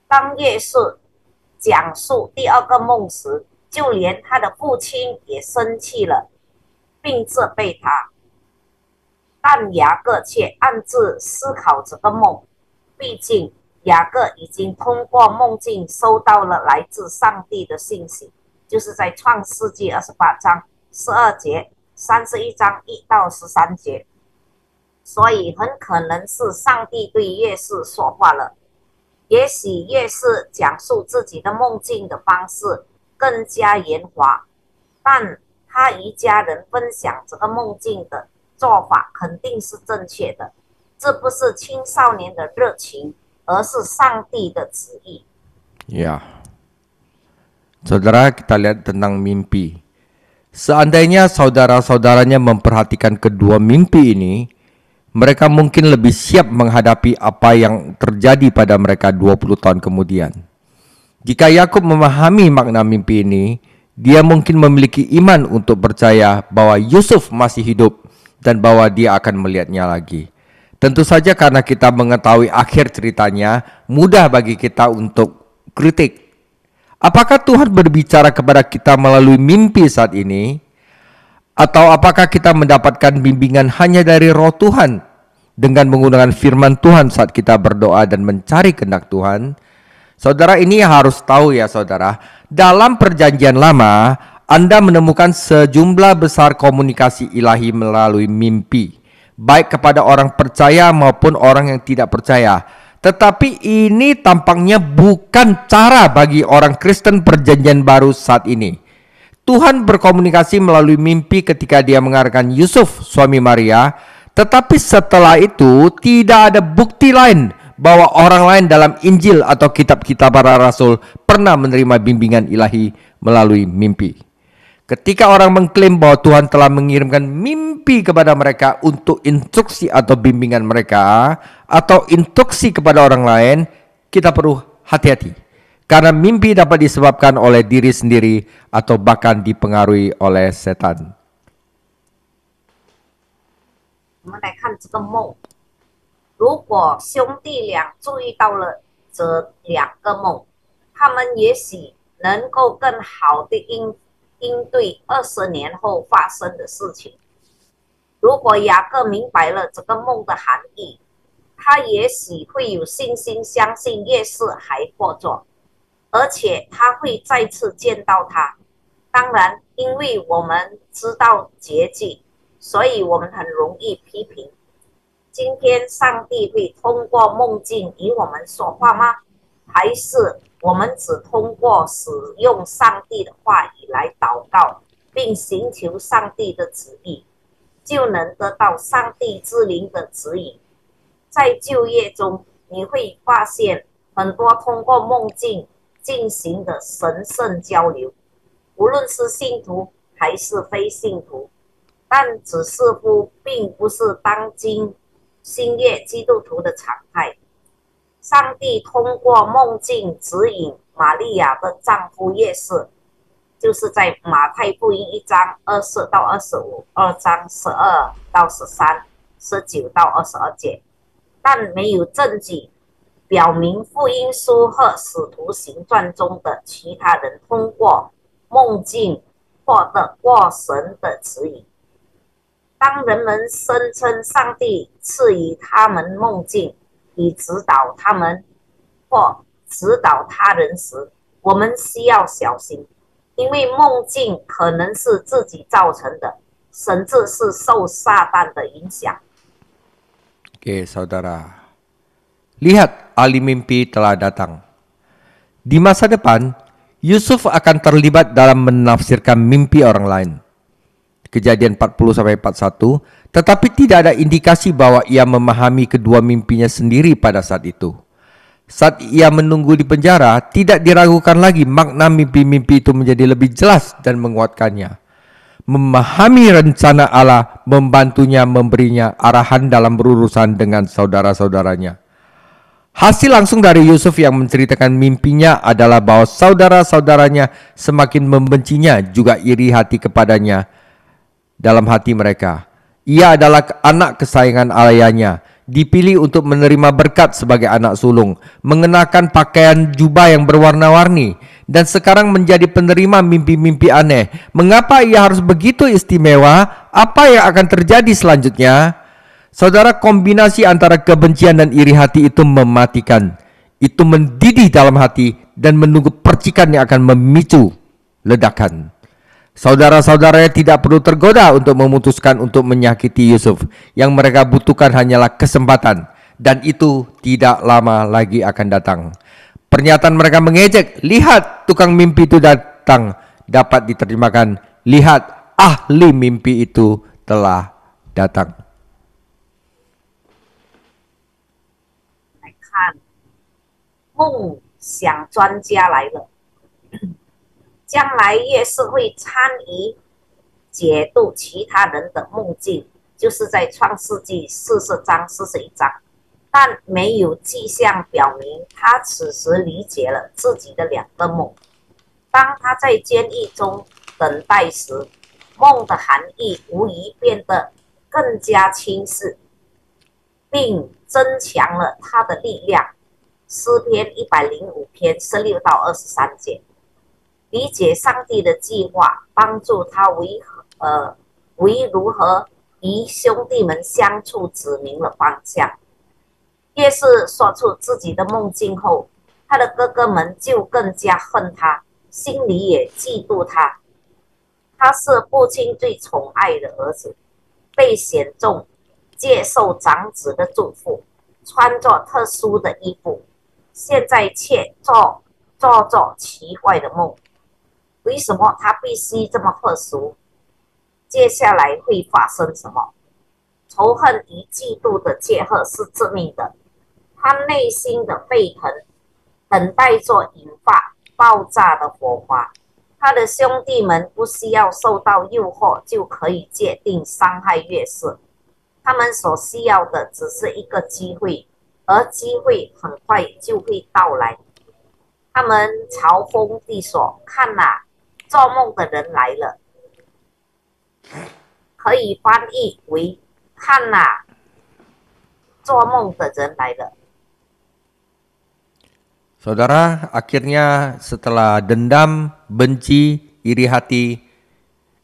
当越是讲述第二个梦时，就连他的父亲也生气了，并责备他。但雅各却暗自思考这个梦，毕竟雅各已经通过梦境收到了来自上帝的信息，就是在创世纪28章12节、31章1到13节。所以很可能是上帝对约瑟说话了。也许约瑟讲述自己的梦境的方式更加圆滑，但他与家人分享这个梦境的做法肯定是正确的。这不是青少年的热情，而是上帝的旨意。Ya. Saudara, kita lihat tentang mimpi. Seandainya saudara-saudaranya memperhatikan kedua mimpi ini, mereka mungkin lebih siap menghadapi apa yang terjadi pada mereka 20 tahun kemudian. Jika Yakub memahami makna mimpi ini, dia mungkin memiliki iman untuk percaya bahwa Yusuf masih hidup dan bahwa dia akan melihatnya lagi. Tentu saja karena kita mengetahui akhir ceritanya, mudah bagi kita untuk kritik. Apakah Tuhan berbicara kepada kita melalui mimpi saat ini? Atau apakah kita mendapatkan bimbingan hanya dari Roh Tuhan dengan menggunakan firman Tuhan saat kita berdoa dan mencari kehendak Tuhan? Saudara, ini harus tahu ya saudara, dalam perjanjian lama Anda menemukan sejumlah besar komunikasi ilahi melalui mimpi, baik kepada orang percaya maupun orang yang tidak percaya. Tetapi ini tampaknya bukan cara bagi orang Kristen perjanjian baru saat ini. Tuhan berkomunikasi melalui mimpi ketika dia mengarahkan Yusuf, suami Maria, tetapi setelah itu tidak ada bukti lain bahwa orang lain dalam Injil atau kitab-kitab para rasul pernah menerima bimbingan ilahi melalui mimpi. Ketika orang mengklaim bahwa Tuhan telah mengirimkan mimpi kepada mereka untuk instruksi atau bimbingan mereka, atau instruksi kepada orang lain, kita perlu hati-hati. Karena mimpi dapat disebabkan oleh diri sendiri atau bahkan dipengaruhi oleh setan. 我们来看这个梦，如果兄弟俩注意到了这两个梦，他们也许能够更好的应对20年后发生的事情。如果雅各明白了这个梦的含义，他也许会有信心相信约瑟还活着，而且他会再次见到他。当然，因为我们知道结局，所以我们很容易批评。今天上帝会通过梦境与我们说话吗？还是我们只通过使用上帝的话语来祷告，并寻求上帝的旨意，就能得到上帝之灵的指引？在就业中，你会发现很多通过梦境进行的神圣交流，无论是信徒还是非信徒。但只似乎并不是当今新约基督徒的常态。上帝通过梦境指引玛利亚的丈夫约瑟，就是在马太福音1章24到25、2章12到13、19到22节，但没有证据表明福音书和使徒行传中的其他人通过梦境获得过神的指引。当人们声称上帝赐予他们梦境，以指导他们或指导他人时，我们需要小心，因为梦境可能是自己造成的，甚至是受撒旦的影响。Oke, saudara. Lihat, ahli mimpi telah datang. Di masa depan, Yusuf akan terlibat dalam menafsirkan mimpi orang lain. Kejadian 40-41, tetapi tidak ada indikasi bahwa ia memahami kedua mimpinya sendiri pada saat itu. Saat ia menunggu di penjara, tidak diragukan lagi makna mimpi-mimpi itu menjadi lebih jelas dan menguatkannya. Memahami rencana Allah membantunya memberinya arahan dalam berurusan dengan saudara-saudaranya. Hasil langsung dari Yusuf yang menceritakan mimpinya adalah bahwa saudara-saudaranya semakin membencinya, juga iri hati kepadanya dalam hati mereka. Ia adalah anak kesayangan ayahnya, dipilih untuk menerima berkat sebagai anak sulung, mengenakan pakaian jubah yang berwarna-warni, dan sekarang menjadi penerima mimpi-mimpi aneh. Mengapa ia harus begitu istimewa? Apa yang akan terjadi selanjutnya? Saudara, kombinasi antara kebencian dan iri hati itu mematikan. Itu mendidih dalam hati dan menunggu percikan yang akan memicu ledakan. Saudara-saudaranya tidak perlu tergoda untuk memutuskan untuk menyakiti Yusuf. Yang mereka butuhkan hanyalah kesempatan, dan itu tidak lama lagi akan datang. Pernyataan mereka mengejek, "Lihat, tukang mimpi itu datang," dapat diterjemahkan, "Lihat, ahli mimpi itu telah datang." 来看，梦想专家来了。将来越是会参与解读其他人的梦境，就是在创世纪40章、41章，但没有迹象表明他此时理解了自己的2个梦。当他在监狱中等待时，梦的含义无疑变得更加清晰，并增强了他的力量。诗篇105篇16到23节。理解上帝的计划，帮助他为如何与兄弟们相处指明了方向。越是说出自己的梦境后，他的哥哥们就更加恨他，心里也嫉妒他。他是父亲最宠爱的儿子，被选中接受长子的祝福，穿着特殊的衣服，现在却做奇怪的梦。为什么他必须这么特殊？接下来会发生什么？仇恨与嫉妒的结合是致命的，他内心的沸腾等待着引发爆炸的火花。他的兄弟们不需要受到诱惑就可以决定伤害约瑟，他们所需要的只是一个机会，而机会很快就会到来。他们嘲讽地说：“看哪，做梦的人来了。”可以翻译为“看哪，做梦的人来了。” Saudara, akhirnya setelah dendam, benci, iri hati,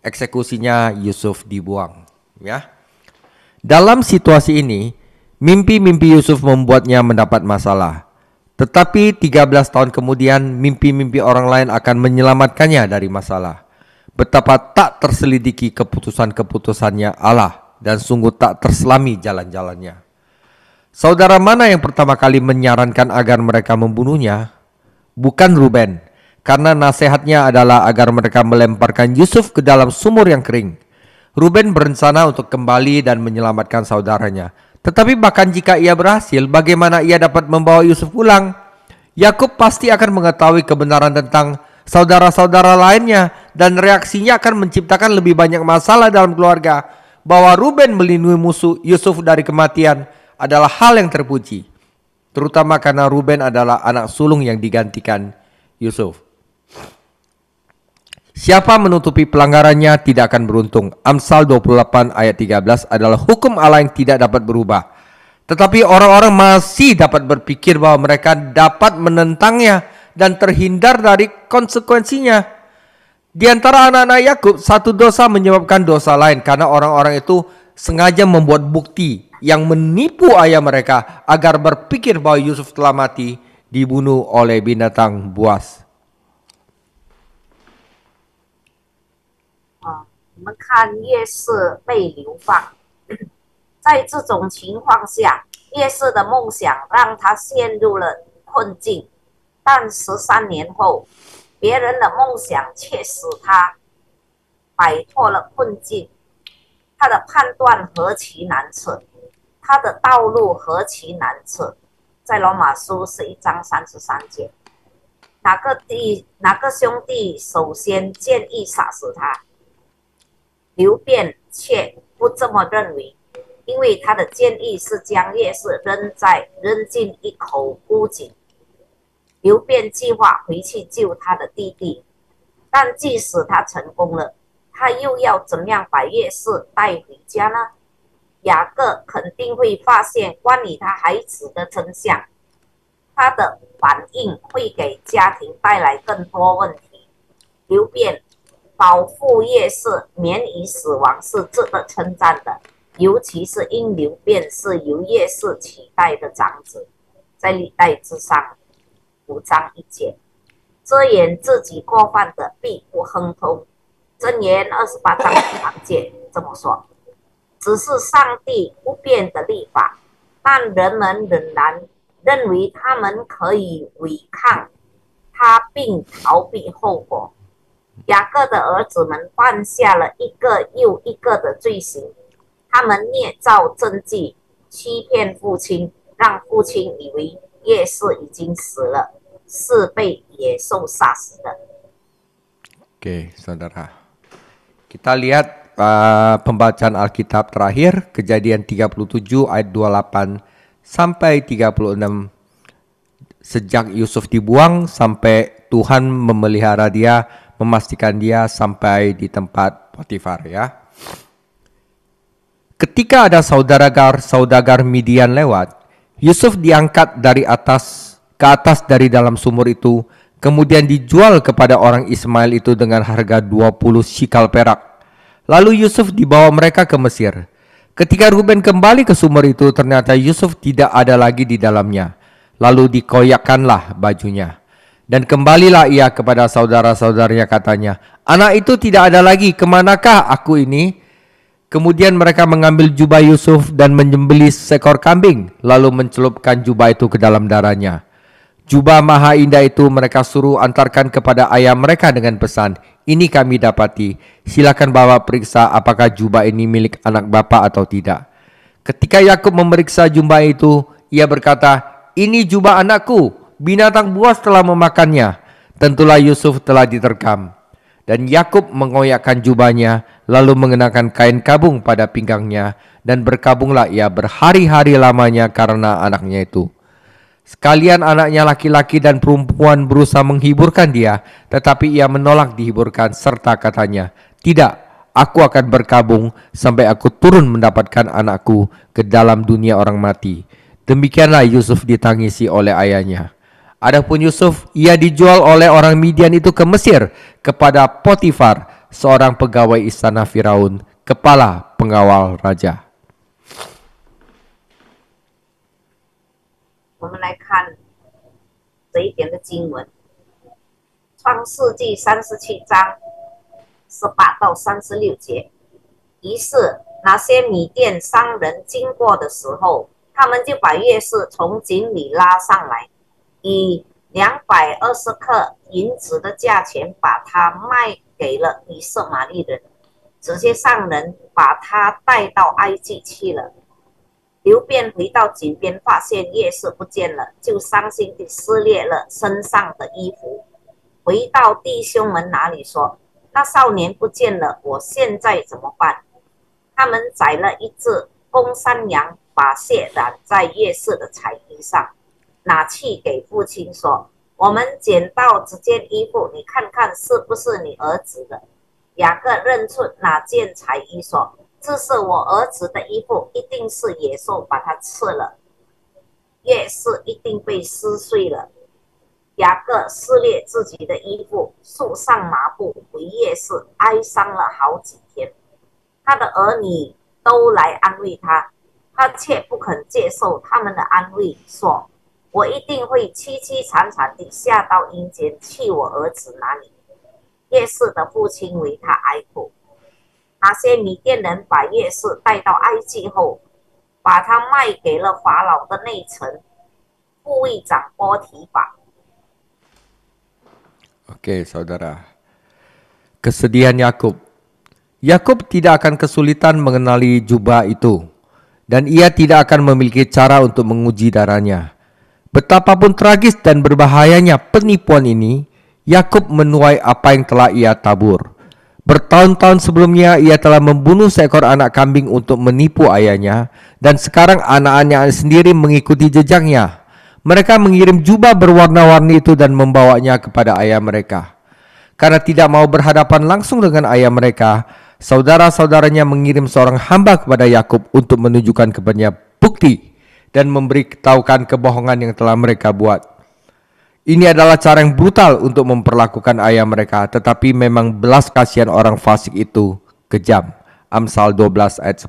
eksekusinya Yusuf dibuang. Ya, dalam situasi ini, mimpi-mimpi Yusuf membuatnya mendapat masalah. Tetapi 13 tahun kemudian, mimpi-mimpi orang lain akan menyelamatkannya dari masalah. Betapa tak terselidiki keputusan-keputusannya Allah, dan sungguh tak terselami jalan-jalannya. Saudara mana yang pertama kali menyarankan agar mereka membunuhnya? Bukan Ruben, karena nasihatnya adalah agar mereka melemparkan Yusuf ke dalam sumur yang kering. Ruben berencana untuk kembali dan menyelamatkan saudaranya. Tetapi bahkan jika ia berhasil, bagaimana ia dapat membawa Yusuf pulang? Yakub pasti akan mengetahui kebenaran tentang saudara-saudara lainnya, dan reaksinya akan menciptakan lebih banyak masalah dalam keluarga. Bahwa Ruben melindungi musuh Yusuf dari kematian adalah hal yang terpuji, terutama karena Ruben adalah anak sulung yang digantikan Yusuf. Siapa menutupi pelanggarannya tidak akan beruntung. Amsal 28 ayat 13 adalah hukum Allah yang tidak dapat berubah. Tetapi orang-orang masih dapat berpikir bahwa mereka dapat menentangnya dan terhindar dari konsekuensinya. Di antara anak-anak Yakub, satu dosa menyebabkan dosa lain karena orang-orang itu sengaja membuat bukti yang menipu ayah mereka agar berpikir bahwa Yusuf telah mati, dibunuh oleh binatang buas. 我们看夜市被流放，在这种情况下，夜市的梦想让他陷入了困境。但13年后，别人的梦想却使他摆脱了困境。他的判断何其难测，他的道路何其难测。在罗马书11章33节，哪个兄弟首先建议杀死他？刘辩却不这么认为，因为他的建议是将夜市扔进一口枯井。刘辩计划回去救他的弟弟，但即使他成功了，他又要怎样把夜市带回家呢？雅各肯定会发现关于他孩子的真相，他的反应会给家庭带来更多问题。刘辩保护夜市免于死亡是值得称赞的，尤其是因刘辩是由夜市取代的长子，在历代之上5章1节，遮掩自己过犯的必不亨通。箴言28章2节这么说。只是上帝不变的立法，但人们仍然认为他们可以违抗他并逃避后果。雅各的儿子们犯下了一个又一个的罪行，他们捏造证据，欺骗父亲，让父亲以为夜市已经死了，是被野兽杀死的。Oke, saudara. Kita lihat pembacaan Alkitab terakhir, Kejadian 37 ayat 28 sampai 36. Sejak Yusuf dibuang sampai Tuhan memelihara dia, memastikan dia sampai di tempat Potifar, ya. Ketika ada saudagar Midian lewat, Yusuf diangkat dari ke atas dari dalam sumur itu, kemudian dijual kepada orang Ismail itu dengan harga 20 shikal perak. Lalu Yusuf dibawa mereka ke Mesir. Ketika Ruben kembali ke sumur itu, ternyata Yusuf tidak ada lagi di dalamnya. Lalu dikoyakkanlah bajunya. Dan kembalilah ia kepada saudara-saudaranya, katanya, "Anak itu tidak ada lagi, kemanakah aku ini?" Kemudian mereka mengambil jubah Yusuf dan menyembelih seekor kambing, lalu mencelupkan jubah itu ke dalam darahnya. Jubah maha indah itu mereka suruh antarkan kepada ayah mereka dengan pesan, "Ini kami dapati, silakan bawa periksa apakah jubah ini milik anak bapak atau tidak." Ketika Yakub memeriksa jubah itu, ia berkata, "Ini jubah anakku, binatang buas telah memakannya." Tentulah Yusuf telah diterkam. Dan Yakub mengoyakkan jubahnya, lalu mengenakan kain kabung pada pinggangnya, dan berkabunglah ia berhari-hari lamanya karena anaknya itu. Sekalian anaknya laki-laki dan perempuan berusaha menghiburkan dia, tetapi ia menolak dihiburkan serta katanya, "Tidak, aku akan berkabung sampai aku turun mendapatkan anakku ke dalam dunia orang mati." Demikianlah Yusuf ditangisi oleh ayahnya. Adapun Yusuf, ia dijual oleh orang Midian itu ke Mesir kepada Potifar, seorang pegawai istana Firaun, kepala pengawal raja. 我们来看这一点的经文，创世纪37章18到36节。于是那些米甸商人经过的时候，他们就把夜市从井里拉上来，以220克银子的价钱把它卖给了以色玛利人。这些商人把他带到埃及去了。刘辩回到井边，发现夜市不见了，就伤心地撕裂了身上的衣服，回到弟兄们那里说：“那少年不见了，我现在怎么办？”他们宰了一只公山羊，把血染在夜市的彩衣上，拿去给父亲说：“我们捡到这件衣服，你看看是不是你儿子的？”雅各认出那件彩衣，说：“这是我儿子的衣服，一定是野兽把它吃了。”夜市一定被撕碎了。雅各撕裂自己的衣服，束上麻布，回夜市哀伤了好几天。他的儿女都来安慰他，他却不肯接受他们的安慰，说：“我一定会凄凄惨惨地下到阴间，去我儿子那里。”夜市的父亲为他哀哭。那些米甸人把夜市带到埃及后，把他卖给了法老的内臣护卫长波提法。Oke, saudara. Kesedihan Yakub. Yakub tidak akan kesulitan mengenali jubah itu, dan ia tidak akan memiliki cara untuk menguji darahnya. Betapapun tragis dan berbahayanya penipuan ini, Yakub menuai apa yang telah ia tabur. Bertahun-tahun sebelumnya ia telah membunuh seekor anak kambing untuk menipu ayahnya, dan sekarang anak-anaknya sendiri mengikuti jejaknya. Mereka mengirim jubah berwarna-warni itu dan membawanya kepada ayah mereka. Karena tidak mau berhadapan langsung dengan ayah mereka, saudara-saudaranya mengirim seorang hamba kepada Yakub untuk menunjukkan kepadanya bukti dan memberitahukan kebohongan yang telah mereka buat. Ini adalah cara yang brutal untuk memperlakukan ayah mereka, tetapi memang belas kasihan orang fasik itu kejam. Amsal 12 ayat 10.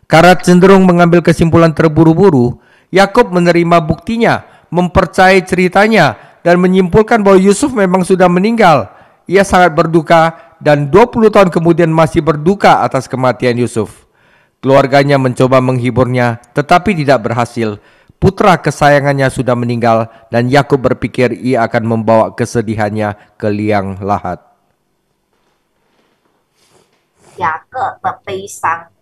Karena cenderung mengambil kesimpulan terburu-buru, Yakub menerima buktinya, mempercayai ceritanya, dan menyimpulkan bahwa Yusuf memang sudah meninggal. Ia sangat berduka dan 20 tahun kemudian masih berduka atas kematian Yusuf. Keluarganya mencoba menghiburnya, tetapi tidak berhasil. Putra kesayangannya sudah meninggal dan Yakub berpikir ia akan membawa kesedihannya ke liang lahat. 雅各的悲伤，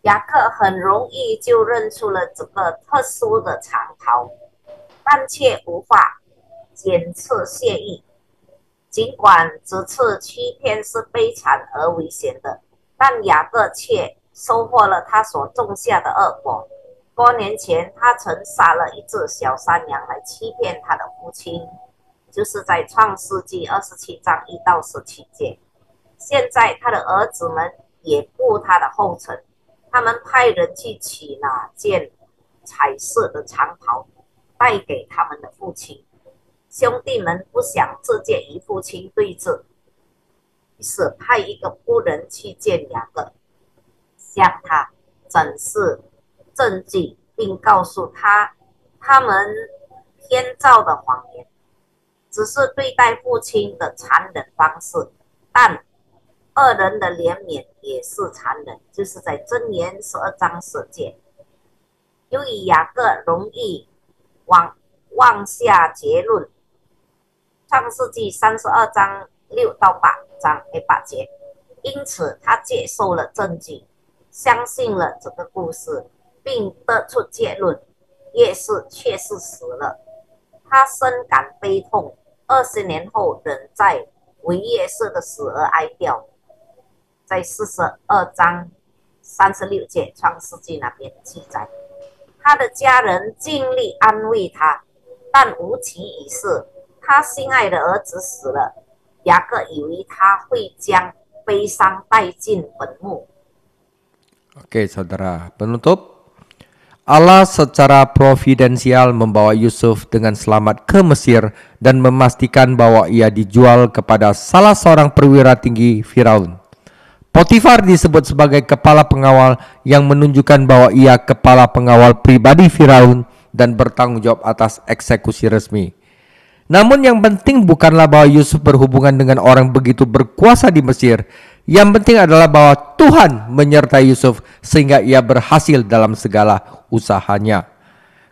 雅各很容易就认出了这个特殊的长袍，但却无法检测谢意。尽管这次欺骗是悲惨而危险的，但雅各却收获了他所种下的恶果。多年前，他曾杀了一只小山羊来欺骗他的父亲，就是在创世纪27章1到17节。现在他的儿子们也步他的后尘，他们派人去取那件彩色的长袍，带给他们的父亲。兄弟们不想这件与父亲对峙，于是派一个仆人去见雅各，向他展示证据，并告诉他们编造的谎言，只是对待父亲的残忍方式，但恶人的怜悯也是残忍，就是在箴言12章10节。由于雅各容易妄下结论，创世纪32章6到8节，因此他接受了证据，相信了这个故事，并得出结论：夜市确实死了。他深感悲痛，20年后仍在为夜市的死而哀悼。在42章36节创世纪那边记载，他的家人尽力安慰他，但无济于事。他心爱的儿子死了，雅各以为他会将悲伤带进坟墓。 Oke, saudara, penutup. Allah secara providensial membawa Yusuf dengan selamat ke Mesir dan memastikan bahwa ia dijual kepada salah seorang perwira tinggi Firaun. Potifar disebut sebagai kepala pengawal yang menunjukkan bahwa ia kepala pengawal pribadi Firaun dan bertanggung jawab atas eksekusi resmi. Namun yang penting bukanlah bahwa Yusuf berhubungan dengan orang begitu berkuasa di Mesir. Yang penting adalah bahwa Tuhan menyertai Yusuf sehingga ia berhasil dalam segala usahanya.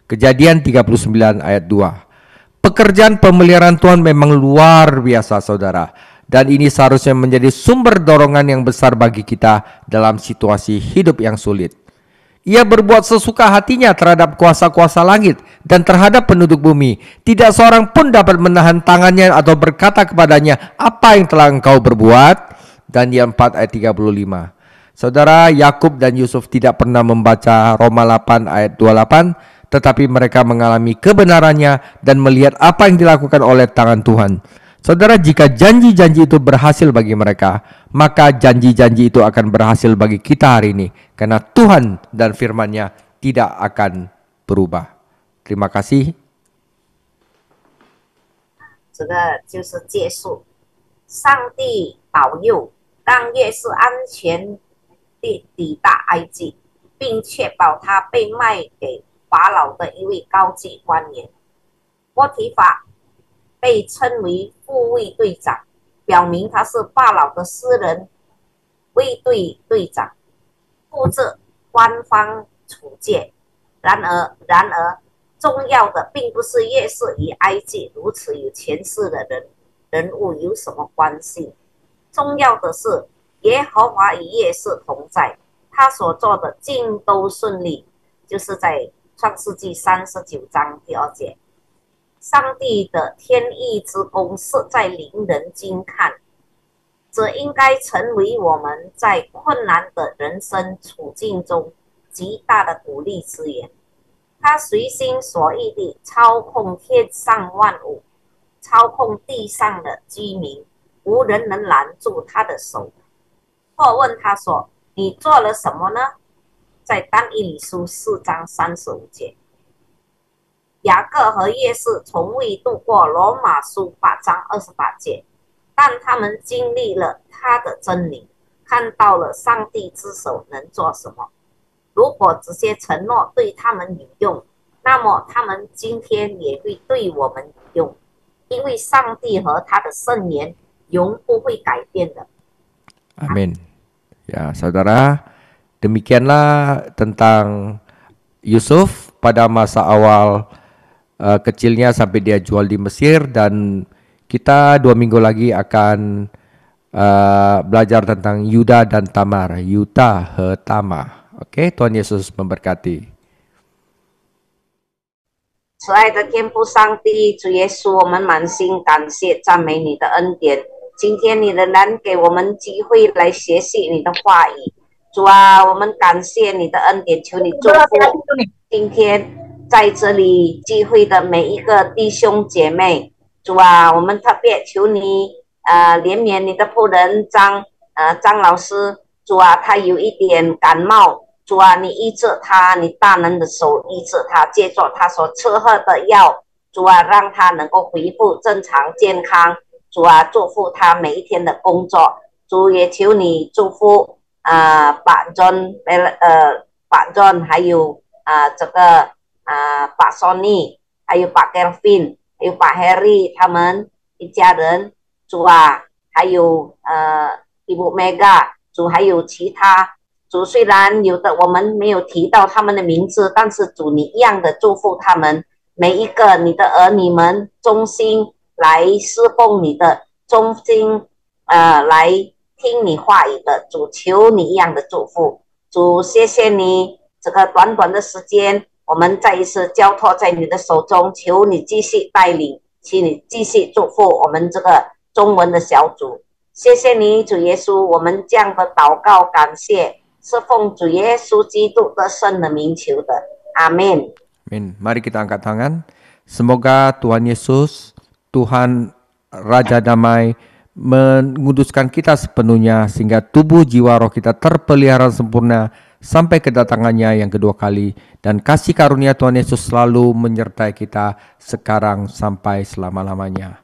Kejadian 39 ayat 2. Pekerjaan pemeliharaan Tuhan memang luar biasa, saudara. Dan ini seharusnya menjadi sumber dorongan yang besar bagi kita dalam situasi hidup yang sulit. Ia berbuat sesuka hatinya terhadap kuasa-kuasa langit dan terhadap penduduk bumi. Tidak seorang pun dapat menahan tangannya atau berkata kepadanya, apa yang telah engkau berbuat? Daniel 4 ayat 35. Saudara, Yakub dan Yusuf tidak pernah membaca Roma 8 ayat 28, tetapi mereka mengalami kebenarannya dan melihat apa yang dilakukan oleh tangan Tuhan. Saudara, jika janji-janji itu berhasil bagi mereka, maka janji-janji itu akan berhasil bagi kita hari ini. Karena Tuhan dan firman-Nya tidak akan berubah. Terima kasih. 这个就是结束。上帝保佑，让约瑟安全地抵达埃及，并确保他被卖给法老的一位高级官员。波提法被称为护卫队长，表明他是法老的私人卫队队长，负责官方处戒。然而，重要的并不是约瑟与埃及如此有权势的人物有什么关系，重要的是耶和华与约瑟同在，他所做的尽都顺利，就是在创世纪39章第2节。上帝的天意之功是在令人惊看，这应该成为我们在困难的人生处境中极大的鼓励之言。他随心所欲地操控天上万物，操控地上的居民，无人能拦住他的手。或问他说：“你做了什么呢？”在但以理书4章35节。雅各和约瑟从未度过罗马书8章28节，但他们经历了他的真理，看到了上帝之手能做什么。如果这些承诺对他们有用，那么他们今天也会对我们有用，因为上帝和他的圣言永不会改变的。 Amin. Ya, saudara, demikianlah tentang Yusuf pada masa awal kecilnya sampai dia jual di Mesir, dan kita 2 minggu lagi akan belajar tentang Yuda dan Tamar, Yuta he Tamar. Oke, Tuhan Yesus memberkati. 慈爱的天父上帝，主耶稣，我们满心感谢赞美你的恩典。今天你仍然给我们机会来学习你的话语，主啊，我们感谢你的恩典，求你祝福今天在这里聚会的每一个弟兄姐妹。主啊，我们特别求你怜悯你的仆人张老师。主啊，他有一点感冒，主啊，你医治他，你大能的手医治他，借着他所吃喝的药，主啊，让他能够恢复正常健康。主啊，祝福他每一天的工作。主也求你祝福板砖还有这个把 Sony 还有把 Kelvin 还有把 Harry 他们一家人。主啊，还有Ibu Mega， 主还有其他。主虽然有的我们没有提到他们的名字，但是主你一样的祝福他们每一个你的儿女们，忠心来侍奉你的，忠心来听你话语的。主求你一样的祝福。主谢谢你这个短短的时间，我们再一次交托在你的手中，求你继续带领，请你继续祝福我们这个中文的小组。谢谢你主耶稣，我们这样的祷告感谢是奉主耶稣基督的圣的名求的，阿们。 Amin. Mari kita angkat tangan. Semoga Tuhan Yesus, Tuhan Raja Damai, menguduskan kita sepenuhnya sehingga tubuh jiwa roh kita terpelihara sempurna sampai kedatangannya yang kedua kali, dan kasih karunia Tuhan Yesus selalu menyertai kita sekarang sampai selama-lamanya.